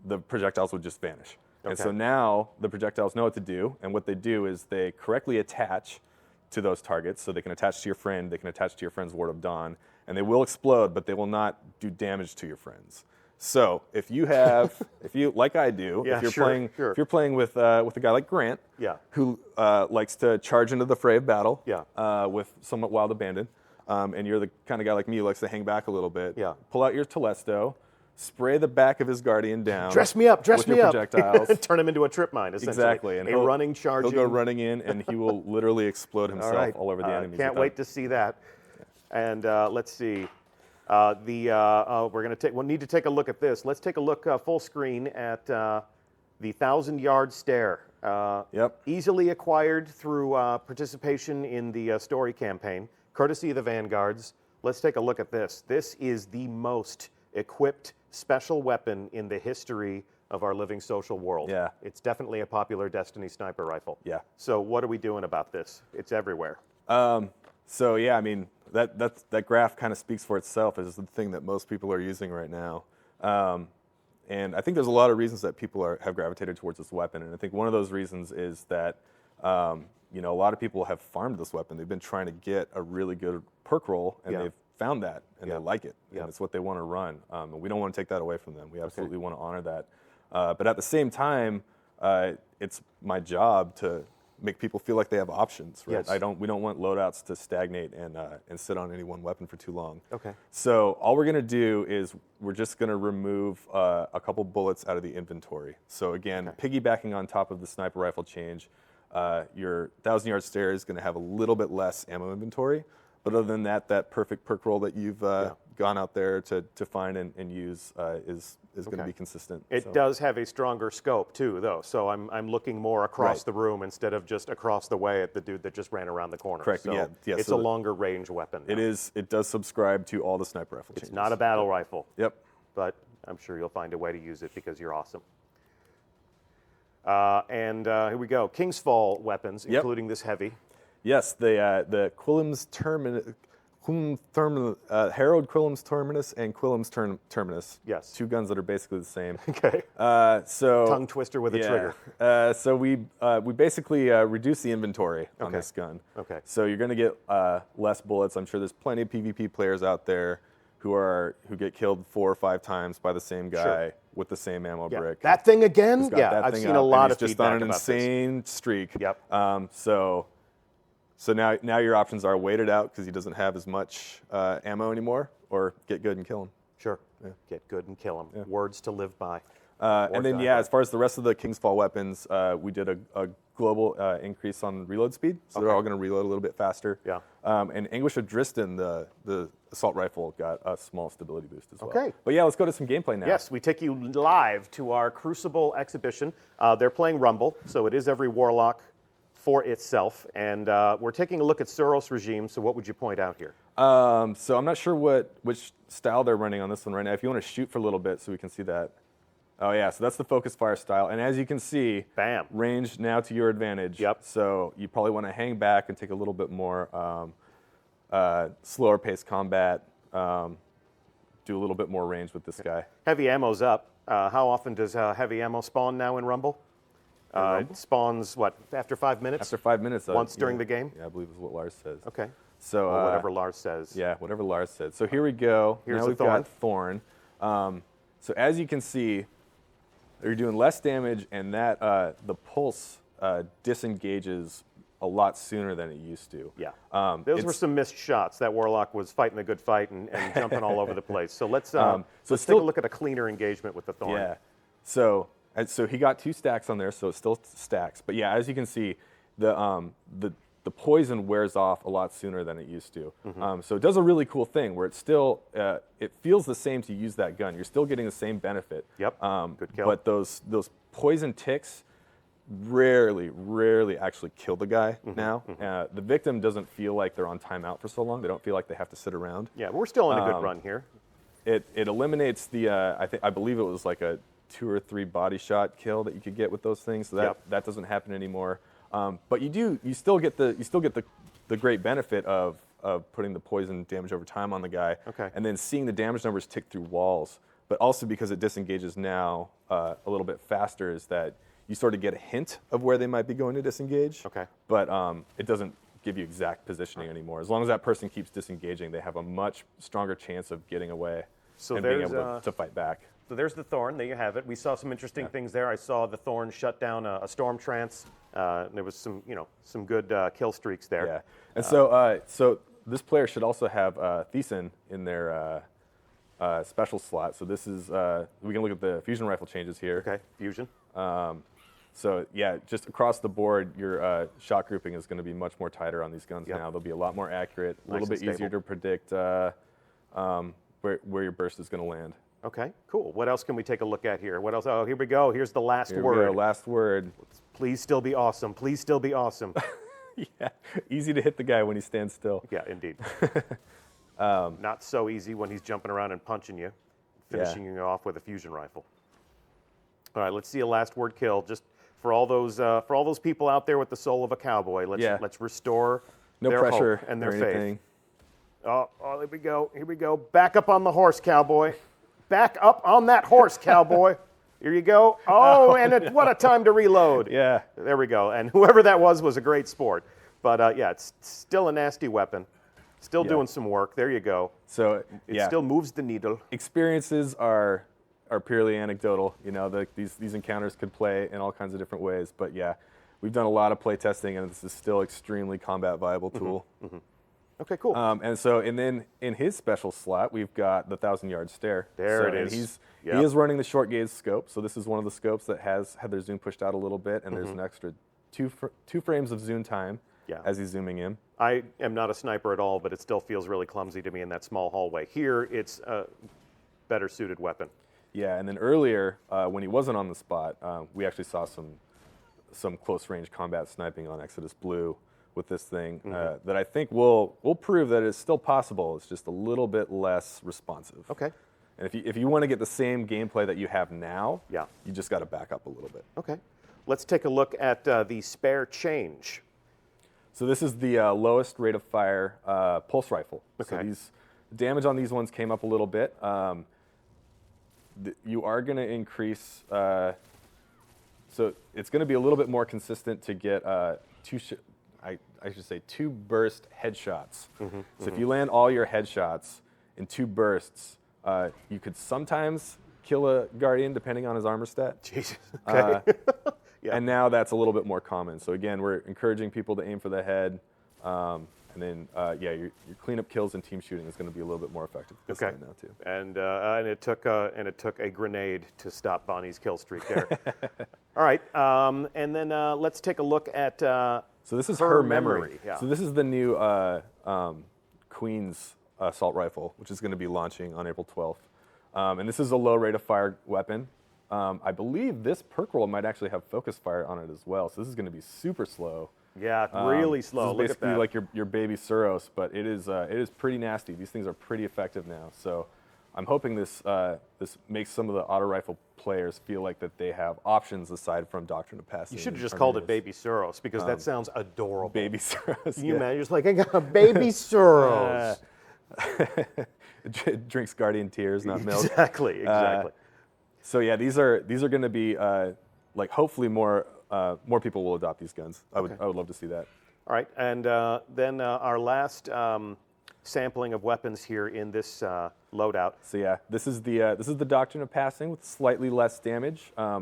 the projectiles would just vanish. Okay. And so now the projectiles know what to do, and what they do is they correctly attach to those targets. So they can attach to your friend, they can attach to your friend's Ward of Dawn, and they will explode, but they will not do damage to your friends. So if you have, like I do, if you're playing with a guy like Grant, who likes to charge into the fray of battle, with somewhat wild abandon, and you're the kind of guy like me who likes to hang back a little bit, pull out your Telesto, spray the back of his Guardian down. Dress me up. Projectiles. Turn him into a trip mine, essentially. Exactly. And he'll go running in, and he will literally explode himself all over the enemies. Can't wait to see that. And let's see. We'll need to take a look at this. Let's take a look full screen at the 1,000-yard stare. Easily acquired through participation in the story campaign, courtesy of the Vanguards. Let's take a look at this. This is the most equipped special weapon in the history of our living social world. Yeah. It's definitely a popular Destiny sniper rifle. Yeah. So what are we doing about this? It's everywhere. So yeah, I mean, that graph kind of speaks for itself as the thing that most people are using right now. And I think there's a lot of reasons that people have gravitated towards this weapon. And I think one of those reasons is that a lot of people have farmed this weapon. They've been trying to get a really good perk roll, and they've found that, and they like it, and it's what they want to run. And we don't want to take that away from them. We absolutely want to honor that. But at the same time, it's my job to make people feel like they have options, right? Yes. We don't want loadouts to stagnate and sit on any one weapon for too long. Okay. So all we're going to do is we're just going to remove a couple bullets out of the inventory. So again, piggybacking on top of the sniper rifle change, your 1,000-yard stare is going to have a little bit less ammo inventory. But other than that, that perfect perk roll that you've gone out there to find and use is going to be consistent. It does have a stronger scope too, though. So I'm looking more across the room instead of just across the way at the dude that just ran around the corner. Correct. So it's a longer range weapon. It is. It does subscribe to all the sniper rifle changes. It's not a battle rifle. Yep. But I'm sure you'll find a way to use it because you're awesome. Here we go. King's Fall weapons, including this heavy. Yes, the Quillam's Harold Quillam's Terminus and Quillam's Terminus. Yes. Two guns that are basically the same. Okay. So tongue twister with a trigger. So we basically reduce the inventory on this gun. Okay. So you're going to get less bullets. I'm sure there's plenty of PvP players out there who get killed 4 or 5 times by the same guy with the same ammo brick. That thing again? Yeah, I've seen a lot of just feedback on an about insane streak. Yep. So now your options are wait it out because he doesn't have as much ammo anymore, or get good and kill him. Sure. Yeah. Get good and kill him. Yeah. Words to live by. And then as far as the rest of the King's Fall weapons, we did a global increase on reload speed, so they're all going to reload a little bit faster. Yeah. And Anguish of Dristan, the assault rifle, got a small stability boost as well. Okay. But yeah, let's go to some gameplay now. Yes, we take you live to our Crucible exhibition. They're playing Rumble, so it is every warlock for itself. And we're taking a look at Suros regime, so what would you point out here? So I'm not sure which style they're running on this one right now. If you want to shoot for a little bit so we can see that. Oh yeah, so that's the focus fire style. And as you can see, bam, range now to your advantage. Yep. So you probably want to hang back and take a little bit more slower paced combat, do a little bit more range with this guy. Heavy ammo's up. How often does heavy ammo spawn now in Rumble? It spawns, what, after 5 minutes? After 5 minutes. Once during the game? Yeah, I believe is what Lars says. Okay. So or whatever Lars says. Yeah, whatever Lars said. So here we go. Here's now we've got Thorn. So as you can see, you're doing less damage, and that the pulse disengages a lot sooner than it used to. Yeah. Those were some missed shots. That Warlock was fighting a good fight and jumping all over the place. So let's take a look at a cleaner engagement with the Thorn. Yeah. So he got 2 stacks on there, so it still stacks. But yeah, as you can see, the poison wears off a lot sooner than it used to. Mm-hmm. So it does a really cool thing where it still it feels the same to use that gun. You're still getting the same benefit. Yep. Good kill. But those poison ticks rarely actually kill the guy now. The victim doesn't feel like they're on timeout for so long. They don't feel like they have to sit around. Yeah, we're still in a good run here. It eliminates the I believe it was like a 2 or 3 body shot kill that you could get with those things. So that doesn't happen anymore. But you still get the great benefit of putting the poison damage over time on the guy, and then seeing the damage numbers tick through walls. But also because it disengages now a little bit faster, is that you sort of get a hint of where they might be going to disengage. But it doesn't give you exact positioning anymore. As long as that person keeps disengaging, they have a much stronger chance of getting away and being able to fight back. So there's the Thorn. There you have it. We saw some interesting things there. I saw the Thorn shut down a Storm Trance. There was some good kill streaks there. Yeah. And so this player should also have Thiessen in their special slot. So this is we can look at the fusion rifle changes here. Okay, fusion. So yeah, just across the board, your shot grouping is going to be much more tighter on these guns now. They'll be a lot more accurate, a little bit easier to predict where your burst is going to land. Okay, cool. What else can we take a look at here? What else? Oh, here we go. Here's the last Here word. We go, last word. Please still be awesome. Please still be awesome. Yeah, easy to hit the guy when he stands still. Yeah, indeed. Not so easy when he's jumping around and punching you, finishing you off with a fusion rifle. All right, let's see a last word kill. Just for all those people out there with the soul of a cowboy, let's restore no their pressure hope and their or anything. faith. Oh, here we go. Here we go. Back up on the horse, cowboy. Back up on that horse, cowboy. Here you go. Oh, and what a time to reload. Yeah. There we go. And whoever that was a great sport. But yeah, it's still a nasty weapon. Still doing some work. There you go. So it still moves the needle. Experiences are purely anecdotal. You know, these encounters could play in all kinds of different ways. But yeah, we've done a lot of play testing, and this is still extremely combat viable tool. Okay, cool. And so, and then in his special slot, we've got the 1,000-yard stare. There it is. He is running the short gaze scope. So this is one of the scopes that has had their zoom pushed out a little bit, and there's an extra two frames of zoom time as he's zooming in. I am not a sniper at all, but it still feels really clumsy to me in that small hallway. Here, it's a better suited weapon. Yeah, and then earlier, when he wasn't on the spot, we actually saw some close range combat sniping on Exodus Blue with this thing that I think will prove that it's still possible. It's just a little bit less responsive. Okay. And if you want to get the same gameplay that you have now, you just got to back up a little bit. Okay. Let's take a look at the spare change. So this is the lowest rate of fire pulse rifle. Okay. So these damage on these ones came up a little bit. You are going to increase. So it's going to be a little bit more consistent to get I should say two burst headshots. So if you land all your headshots in 2 bursts, you could sometimes kill a Guardian depending on his armor stat. Jesus. Okay. And now that's a little bit more common. So again, we're encouraging people to aim for the head. And then, your cleanup kills and team shooting is going to be a little bit more effective this time now too. And it took a grenade to stop Bonnie's kill streak there. All right, and then let's take a look at. So this is her memory. Yeah. So this is the new Queen's assault rifle, which is going to be launching on April 12th. And this is a low rate of fire weapon. I believe this perk roll might actually have focus fire on it as well. So this is going to be super slow. Yeah, really slow. This is basically look at that. like your baby Suros, but it is pretty nasty. These things are pretty effective now. So I'm hoping this makes some of the auto rifle players feel like that they have options aside from Doctrine of Passing. You should have just called it Baby Suros because that sounds adorable. Baby Suros. Can you imagine? Just like, I got a Baby Suros. Drinks Guardian tears, not milk. Exactly. So yeah, these are going to be like hopefully more people will adopt these guns. I would love to see that. All right, and then our last sampling of weapons here in this loadout. So yeah, this is the Doctrine of Passing with slightly less damage. I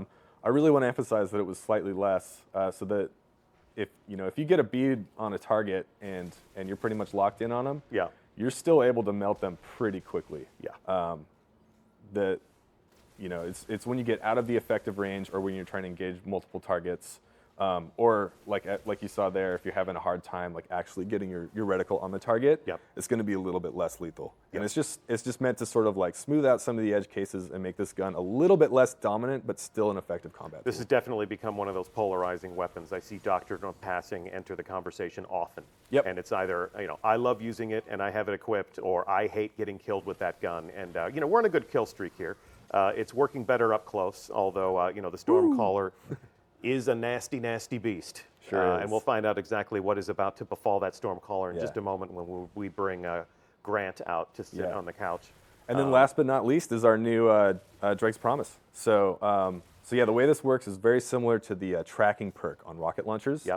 really want to emphasize that it was slightly less, so that if you get a bead on a target and you're pretty much locked in on them, you're still able to melt them pretty quickly. It's when you get out of the effective range or when you're trying to engage multiple targets, or like you saw there, if you're having a hard time like actually getting your reticle on the target, it's going to be a little bit less lethal. And it's just meant to sort of like smooth out some of the edge cases and make this gun a little bit less dominant, but still an effective combat This tool. has definitely become one of those polarizing weapons. I see Doctrine of Passing enter the conversation often. And it's either, I love using it and I have it equipped, or I hate getting killed with that gun. And, we're on a good kill streak here. It's working better up close, although, the Stormcaller is a nasty, nasty beast. Sure is. And we'll find out exactly what is about to befall that Stormcaller in just a moment when we bring Grant out to sit on the couch. And then last but not least is our new Drake's Promise. So yeah, the way this works is very similar to the tracking perk on rocket launchers.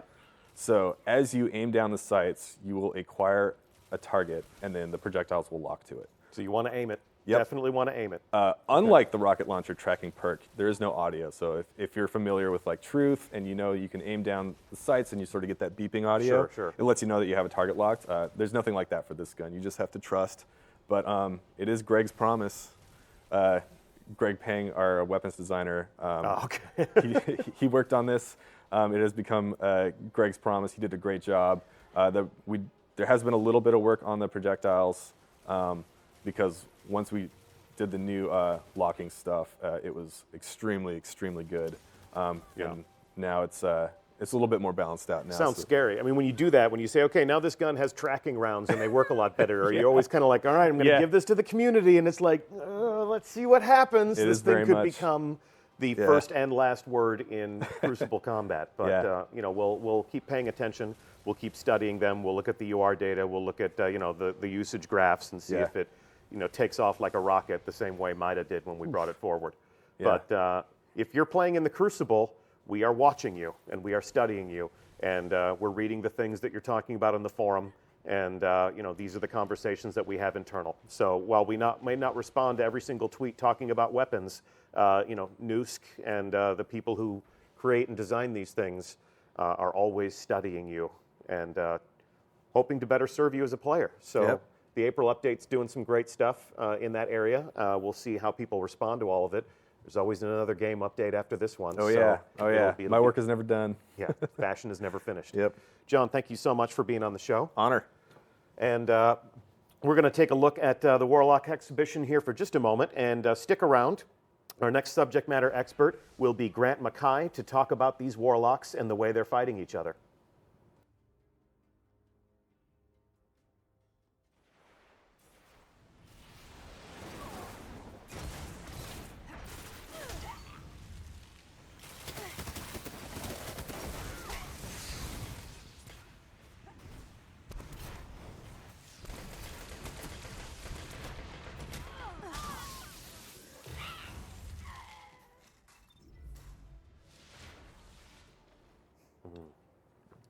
So as you aim down the sights, you will acquire a target, and then the projectiles will lock to it. So you want to aim it. Definitely want to aim it. Unlike the rocket launcher tracking perk, there is no audio. So if you're familiar with like Truth and you can aim down the sights and you sort of get that beeping audio, it lets you know that you have a target locked. There's nothing like that for this gun. You just have to trust. But it is Greg's Promise. Greg Pang, our weapons designer, he worked on this. It has become Greg's Promise. He did a great job. There has been a little bit of work on the projectiles because once we did the new locking stuff, it was extremely, extremely good. And now it's a little bit more balanced out now. Sounds scary. I mean, when you do that, when you say, okay, now this gun has tracking rounds and they work a lot better, or you're always kind of like, all right, I'm going to give this to the community, and it's like, let's see what happens. This thing could become the first and last word in Crucible combat. But you know, we'll keep paying attention. We'll keep studying them. We'll look at the UR data. We'll look at you know, the usage graphs and see if it, you know, takes off like a rocket the same way Mida did when we brought it forward. But if you're playing in the Crucible, we are watching you and we are studying you, and we're reading the things that you're talking about in the forum. And you know, these are the conversations that we have internal. So while we may not respond to every single tweet talking about weapons, you know, Noosk and the people who create and design these things are always studying you and hoping to better serve you as a player. So the April update's doing some great stuff in that area. We'll see how people respond to all of it. There's always another game update after this one. Oh, so yeah. My work is never done. Yeah, fashion is never finished. Yep. John, thank you so much for being on the show. Honor. And we're going to take a look at the Warlock exhibition here for just a moment, and stick around. Our next subject matter expert will be Grant Mackay to talk about these Warlocks and the way they're fighting each other.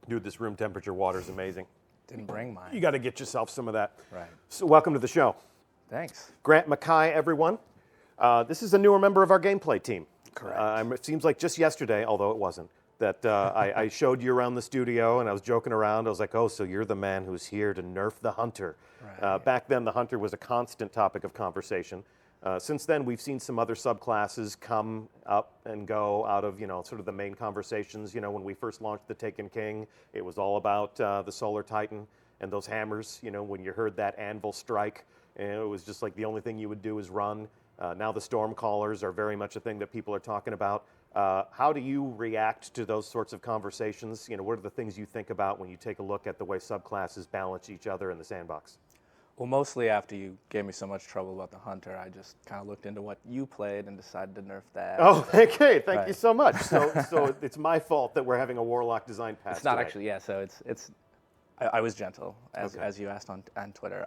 Dude, this room temperature water is amazing. Didn't bring mine. You got to get yourself some of that. Right. So welcome to the show. Thanks. Grant Mackay, everyone. This is a newer member of our gameplay team. Correct. It seems like just yesterday, although it wasn't, that I showed you around the studio and I was joking around. I was like, oh, so you're the man who's here to nerf the Hunter. Right. Back then, the Hunter was a constant topic of conversation. Since then, we've seen some other subclasses come up and go out of, you know, sort of the main conversations. You know, when we first launched the Taken King, it was all about the Solar Titan and those hammers. You know, when you heard that anvil strike, it was just like the only thing you would do is run. Now the Stormcallers are very much a thing that people are talking about. How do you react to those sorts of conversations? You know, what are the things you think about when you take a look at the way subclasses balance each other in the sandbox? Well, mostly after you gave me so much trouble about the Hunter, I just kind of looked into what you played and decided to nerf that. Oh, okay. Thank you Right. so much. So it's my fault that we're having a Warlock design pass. It's not today. actually, yeah, so I was gentle, as you asked on Twitter.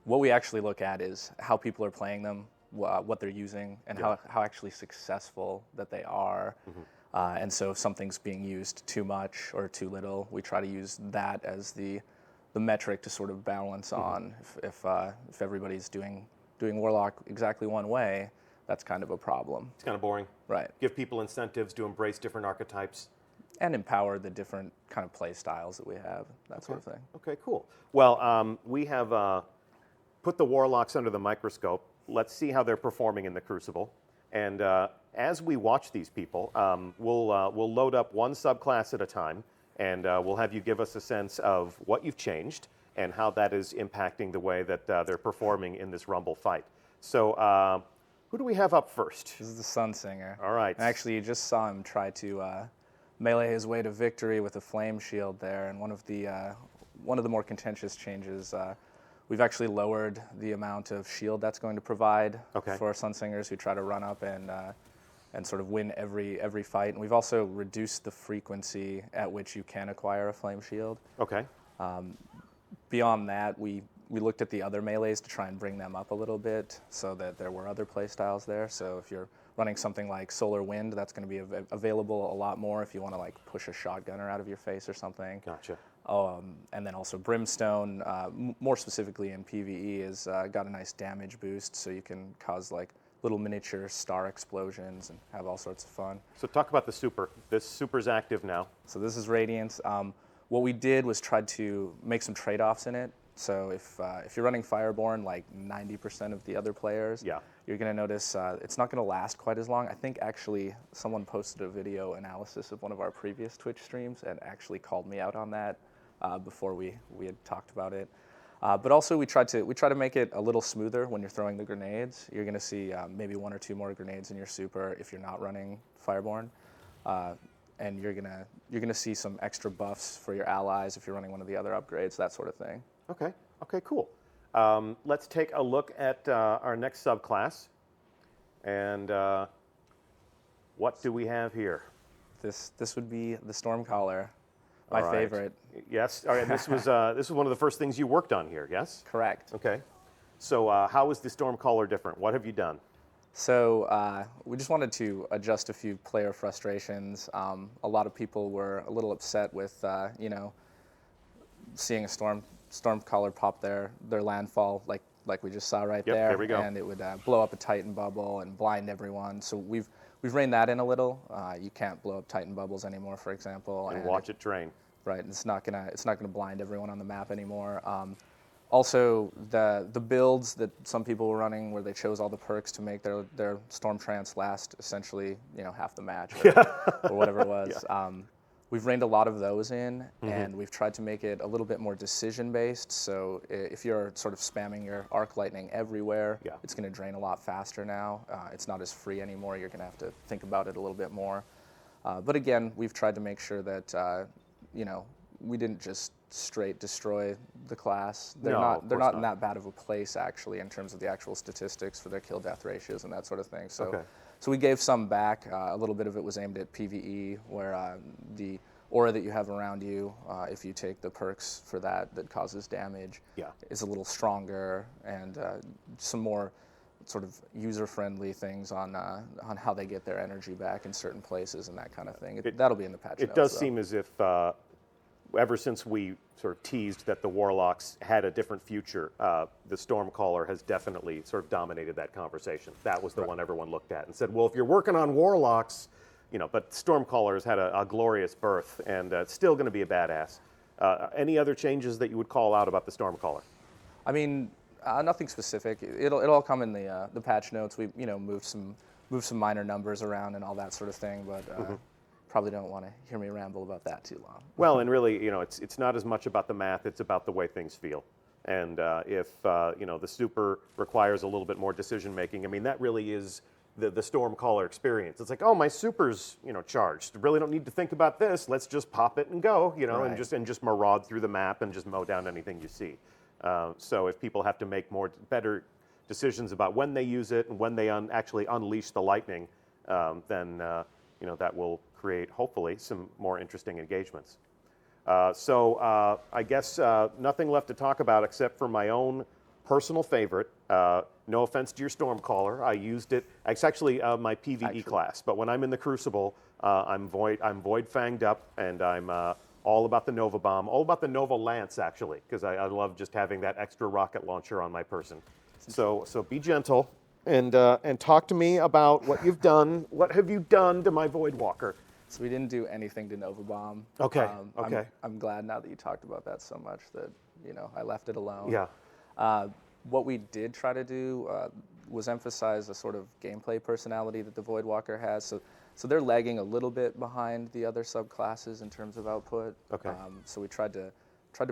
What we actually look at is how people are playing them, what they're using, and how actually successful that they are. Mm-hmm. And so if something's being used too much or too little, we try to use that as the metric to sort of balance on. If everybody's doing Warlock exactly one way, that's kind of a problem. It's kind of boring. Right. Give people incentives to embrace different archetypes. And empower the different kind of play styles that we have, that sort of thing. Okay, cool. Well, we have put the Warlocks under the microscope. Let's see how they're performing in the Crucible. And as we watch these people, we'll load up one subclass at a time, and we'll have you give us a sense of what you've changed and how that is impacting the way that they're performing in this Rumble fight. So who do we have up first? This is the Sun Singer. All right. And actually, you just saw him try to melee his way to victory with a flame shield there. And one of the more contentious changes, we've actually lowered the amount of shield that's going to provide for Sun Singers who try to run up and sort of win every fight. And we've also reduced the frequency at which you can acquire a flame shield. Okay. Beyond that, we looked at the other melees to try and bring them up a little bit so that there were other play styles there. So if you're running something like Solar Wind, that's going to be available a lot more if you want to like push a shotgunner out of your face or something. Gotcha. And then also Brimstone, more specifically in PvE, has got a nice damage boost, so you can cause like little miniature star explosions and have all sorts of fun. So talk about the super. This super's active now. So this is Radiance. What we did was tried to make some trade-offs in it. So if you're running Fireborn like 90% of the other players, you're going to notice it's not going to last quite as long. I think actually someone posted a video analysis of one of our previous Twitch streams and actually called me out on that before we had talked about it. But also we try to make it a little smoother when you're throwing the grenades. You're going to see maybe one or two more grenades in your super if you're not running Fireborn. And you're gonna see some extra buffs for your allies if you're running one of the other upgrades, that sort of thing. Okay, cool. Let's take a look at our next subclass. And What do we have here? This would be the Stormcaller, my favorite. Yes. All right. This was one of the first things you worked on here. Yes. Correct. Okay. So how is the Stormcaller different? What have you done? So we just wanted to adjust a few player frustrations. A lot of people were a little upset with, seeing a Stormcaller pop their landfall like we just saw right there. There we go. And it would blow up a Titan bubble and blind everyone. So we've reined that in a little. You can't blow up Titan bubbles anymore, for example. And watch it drain. Right, and it's not gonna blind everyone on the map anymore. Also, the builds that some people were running, where they chose all the perks to make their Storm Trance last essentially, half the match or whatever it was. Yeah. We've reined a lot of those in, and we've tried to make it a little bit more decision-based. So if you're sort of spamming your Arc Lightning everywhere, it's going to drain a lot faster now. It's not as free anymore. You're going to have to think about it a little bit more. But again, we've tried to make sure that we didn't just straight destroy the class. They're not in that bad of a place, actually, in terms of the actual statistics for their kill-death ratios and that sort of thing. So, so we gave some back. A little bit of it was aimed at PvE, where the aura that you have around you, if you take the perks for that causes damage, is a little stronger, and some more sort of user-friendly things on how they get their energy back in certain places and that kind of thing. That'll be in the patch notes. It does seem as if ever since we sort of teased that the Warlocks had a different future, the Stormcaller has definitely sort of dominated that conversation. That was the one everyone looked at and said, well, if you're working on Warlocks, but Stormcaller has had a glorious birth, and it's still going to be a badass. Any other changes that you would call out about the Stormcaller? I mean, nothing specific. It'll all come in the patch notes. We moved some minor numbers around and all that sort of thing, but probably don't want to hear me ramble about that too long. Well, and really, it's not as much about the math; it's about the way things feel. And if the super requires a little bit more decision making, I mean, that really is the Stormcaller experience. It's like, oh, my super's charged. Really don't need to think about this. Let's just pop it and go, and just maraud through the map and just mow down anything you see. So if people have to make better decisions about when they use it and when they actually unleash the lightning, then that will create, hopefully, some more interesting engagements. So I guess nothing left to talk about except for my own personal favorite. No offense to your Stormcaller, I used it. It's actually my PvE class, but when I'm in the Crucible, I'm Void Fanged up, and I'm all about the Nova Bomb, all about the Nova Lance, actually, because I love just having that extra rocket launcher on my person. So be gentle and talk to me about what you've done. What have you done to my Voidwalker? So we didn't do anything to Nova Bomb. Okay. I'm glad now that you talked about that so much that I left it alone. Yeah. What we did try to do was emphasize a sort of gameplay personality that the Voidwalker has. So they're lagging a little bit behind the other subclasses in terms of output. Okay. So we tried to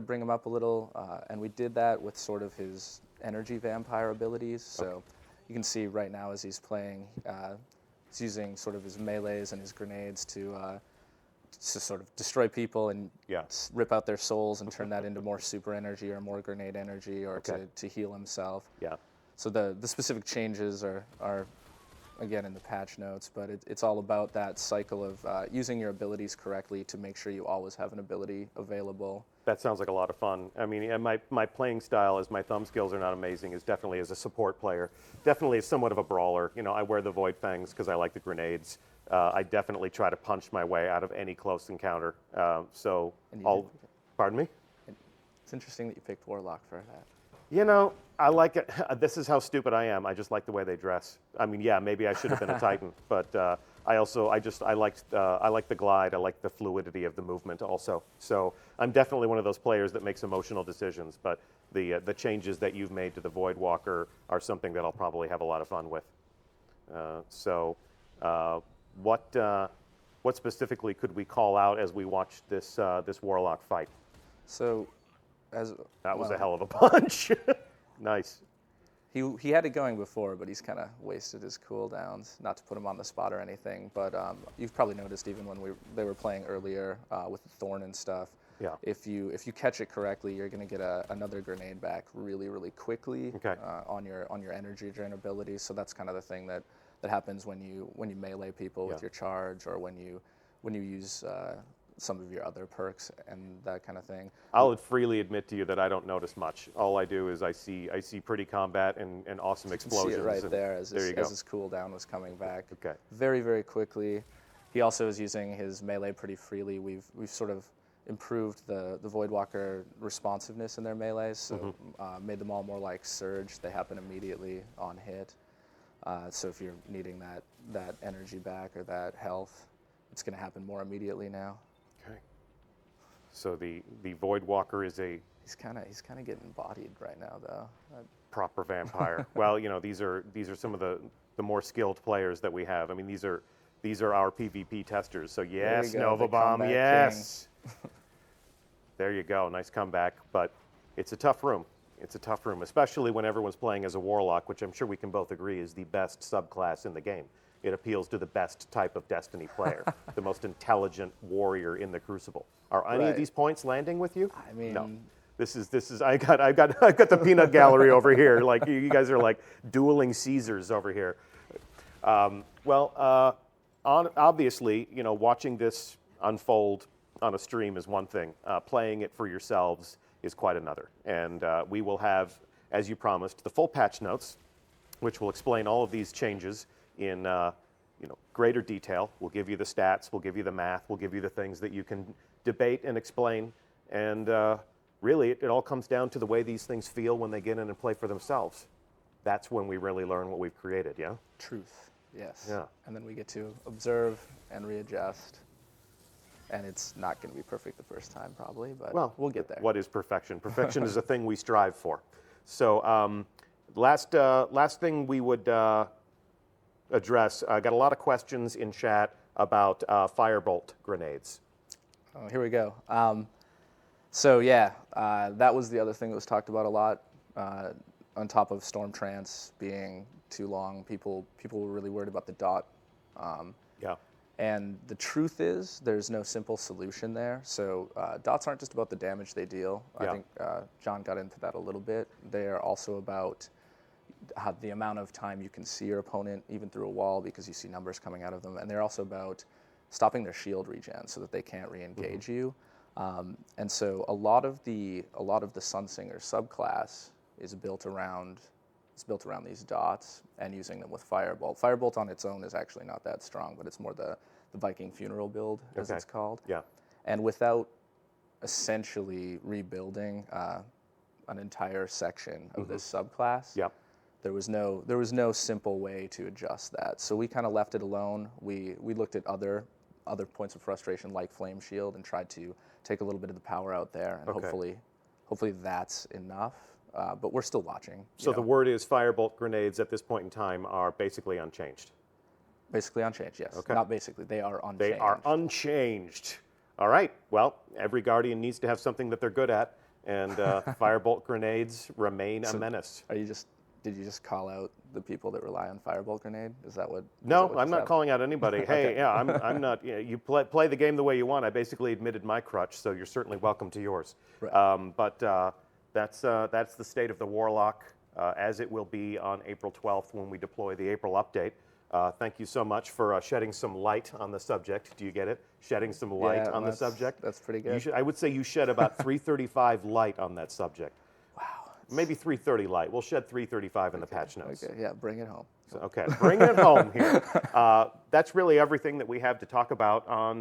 bring him up a little, and we did that with sort of his energy vampire abilities. So you can see right now as he's playing, he's using sort of his melees and his grenades to sort of destroy people and rip out their souls and turn that into more super energy or more grenade energy, or to heal himself. Yeah. So the specific changes are again in the patch notes, but it's all about that cycle of using your abilities correctly to make sure you always have an ability available. That sounds like a lot of fun. I mean, and my playing style, as my thumb skills are not amazing, is definitely as a support player. Definitely somewhat of a brawler. I wear the Void Fangs because I like the grenades. I definitely try to punch my way out of any close encounter. Pardon me? It's interesting that you picked Warlock for that. I like it. This is how stupid I am. I just like the way they dress. I mean, yeah, maybe I should have been a Titan, but I like the glide. I like the fluidity of the movement also. So I'm definitely one of those players that makes emotional decisions. But the changes that you've made to the Voidwalker are something that I'll probably have a lot of fun with. What specifically could we call out as we watch this Warlock fight? So, that was a hell of a punch. Nice. He had it going before, but he's kind of wasted his cooldowns. Not to put him on the spot or anything, but you've probably noticed even when they were playing earlier with the Thorn and stuff. Yeah. If you catch it correctly, you're going to get another grenade back really, really quickly on your energy drain ability. So that's kind of the thing that that happens when you melee people with your charge, or when you use some of your other perks and that kind of thing. I'll freely admit to you that I don't notice much. All I do is I see pretty combat and awesome explosions. You can see it right there as his cooldown was coming back. Okay. Very, very quickly. He also is using his melee pretty freely. We've sort of improved the Voidwalker responsiveness in their melees, so made them all more like Surge. They happen immediately on hit. So if you're needing that energy back or that health, it's going to happen more immediately now. Okay. So the Voidwalker is a... He's kind of getting bodied right now, though. Proper vampire. Well, you know, these are some of the more skilled players that we have. I mean, these are our PvP testers. So yes, Nova Bomb, yes. There you go. Nice comeback. But it's a tough room. It's a tough room, especially when everyone's playing as a Warlock, which I'm sure we can both agree is the best subclass in the game. It appeals to the best type of Destiny player, the most intelligent warrior in the Crucible. Are any of these points landing with you? I mean, no. This is I got the peanut gallery over here. Like you guys are like dueling Caesars over here. Obviously, you know, watching this unfold on a stream is one thing. Playing it for yourselves is quite another. And we will have, as you promised, the full patch notes, which will explain all of these changes in greater detail. We'll give you the stats, we'll give you the math, we'll give you the things that you can debate and explain. And really, it all comes down to the way these things feel when they get in and play for themselves. That's when we really learn what we've created, yeah? Truth, yes. Yeah. And then we get to observe and readjust. And it's not going to be perfect the first time, probably, but we'll get there. What is perfection? Perfection is a thing we strive for. So last thing we would address, I got a lot of questions in chat about firebolt grenades. Oh, here we go. So yeah, that was the other thing that was talked about a lot. On top of Storm Trance being too long, people were really worried about the dot. And the truth is, there's no simple solution there. So dots aren't just about the damage they deal. I think John got into that a little bit. They are also about the amount of time you can see your opponent, even through a wall, because you see numbers coming out of them. And they're also about stopping their shield regen so that they can't re-engage you. And so a lot of the Sunsinger subclass is built around these dots and using them with Firebolt. Firebolt on its own is actually not that strong, but it's more the Viking funeral build, as it's called. Yeah. And without essentially rebuilding an entire section of this subclass, there was no simple way to adjust that. So we kind of left it alone. We looked at other points of frustration like Flame Shield and tried to take a little bit of the power out there, and hopefully that's enough. But we're still watching. So the word is Firebolt grenades at this point in time are basically unchanged. Basically unchanged, yes. Okay. Not basically, they are unchanged. They are unchanged. All right. Well, every Guardian needs to have something that they're good at, and Firebolt grenades remain a menace. Did you just call out the people that rely on Firebolt grenade? Is that what? No, I'm not calling out anybody. Hey, I'm not. You play the game the way you want. I basically admitted my crutch, so you're certainly welcome to yours. Right. But that's the state of the Warlock as it will be on April 12th when we deploy the April update. Thank you so much for shedding some light on the subject. Do you get it? Shedding some light on the subject. That's pretty good. I would say you shed about 335 light on that subject. Wow. Maybe 330 light. We'll shed 335 in the patch notes. Okay, yeah, bring it home. So, okay, bring it home here. That's really everything that we have to talk about on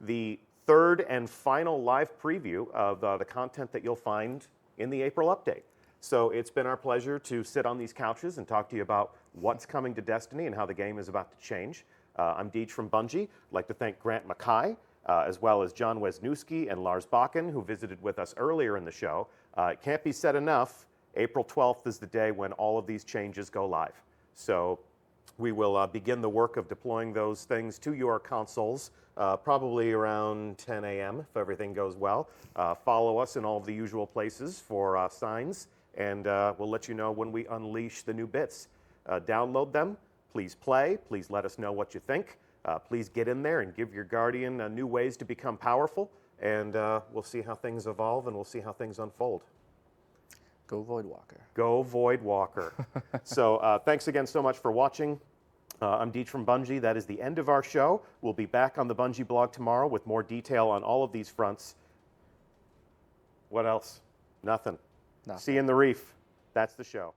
the third and final live preview of the content that you'll find in the April update. So it's been our pleasure to sit on these couches and talk to you about what's coming to Destiny and how the game is about to change. I'm Deej from Bungie. I'd like to thank Grant Mackay, as well as John Wisniewski and Lars Bakken, who visited with us earlier in the show. It can't be said enough, April 12th is the day when all of these changes go live. So we will begin the work of deploying those things to your consoles probably around 10 a.m. if everything goes well. Follow us in all of the usual places for signs, and we'll let you know when we unleash the new bits. Download them. Please play. Please let us know what you think. Please get in there and give your Guardian new ways to become powerful, and we'll see how things evolve and we'll see how things unfold. Go Voidwalker. Go Voidwalker. So thanks again so much for watching. I'm Deej from Bungie. That is the end of our show. We'll be back on the Bungie blog tomorrow with more detail on all of these fronts. What else? Nothing. See you in the reef. That's the show.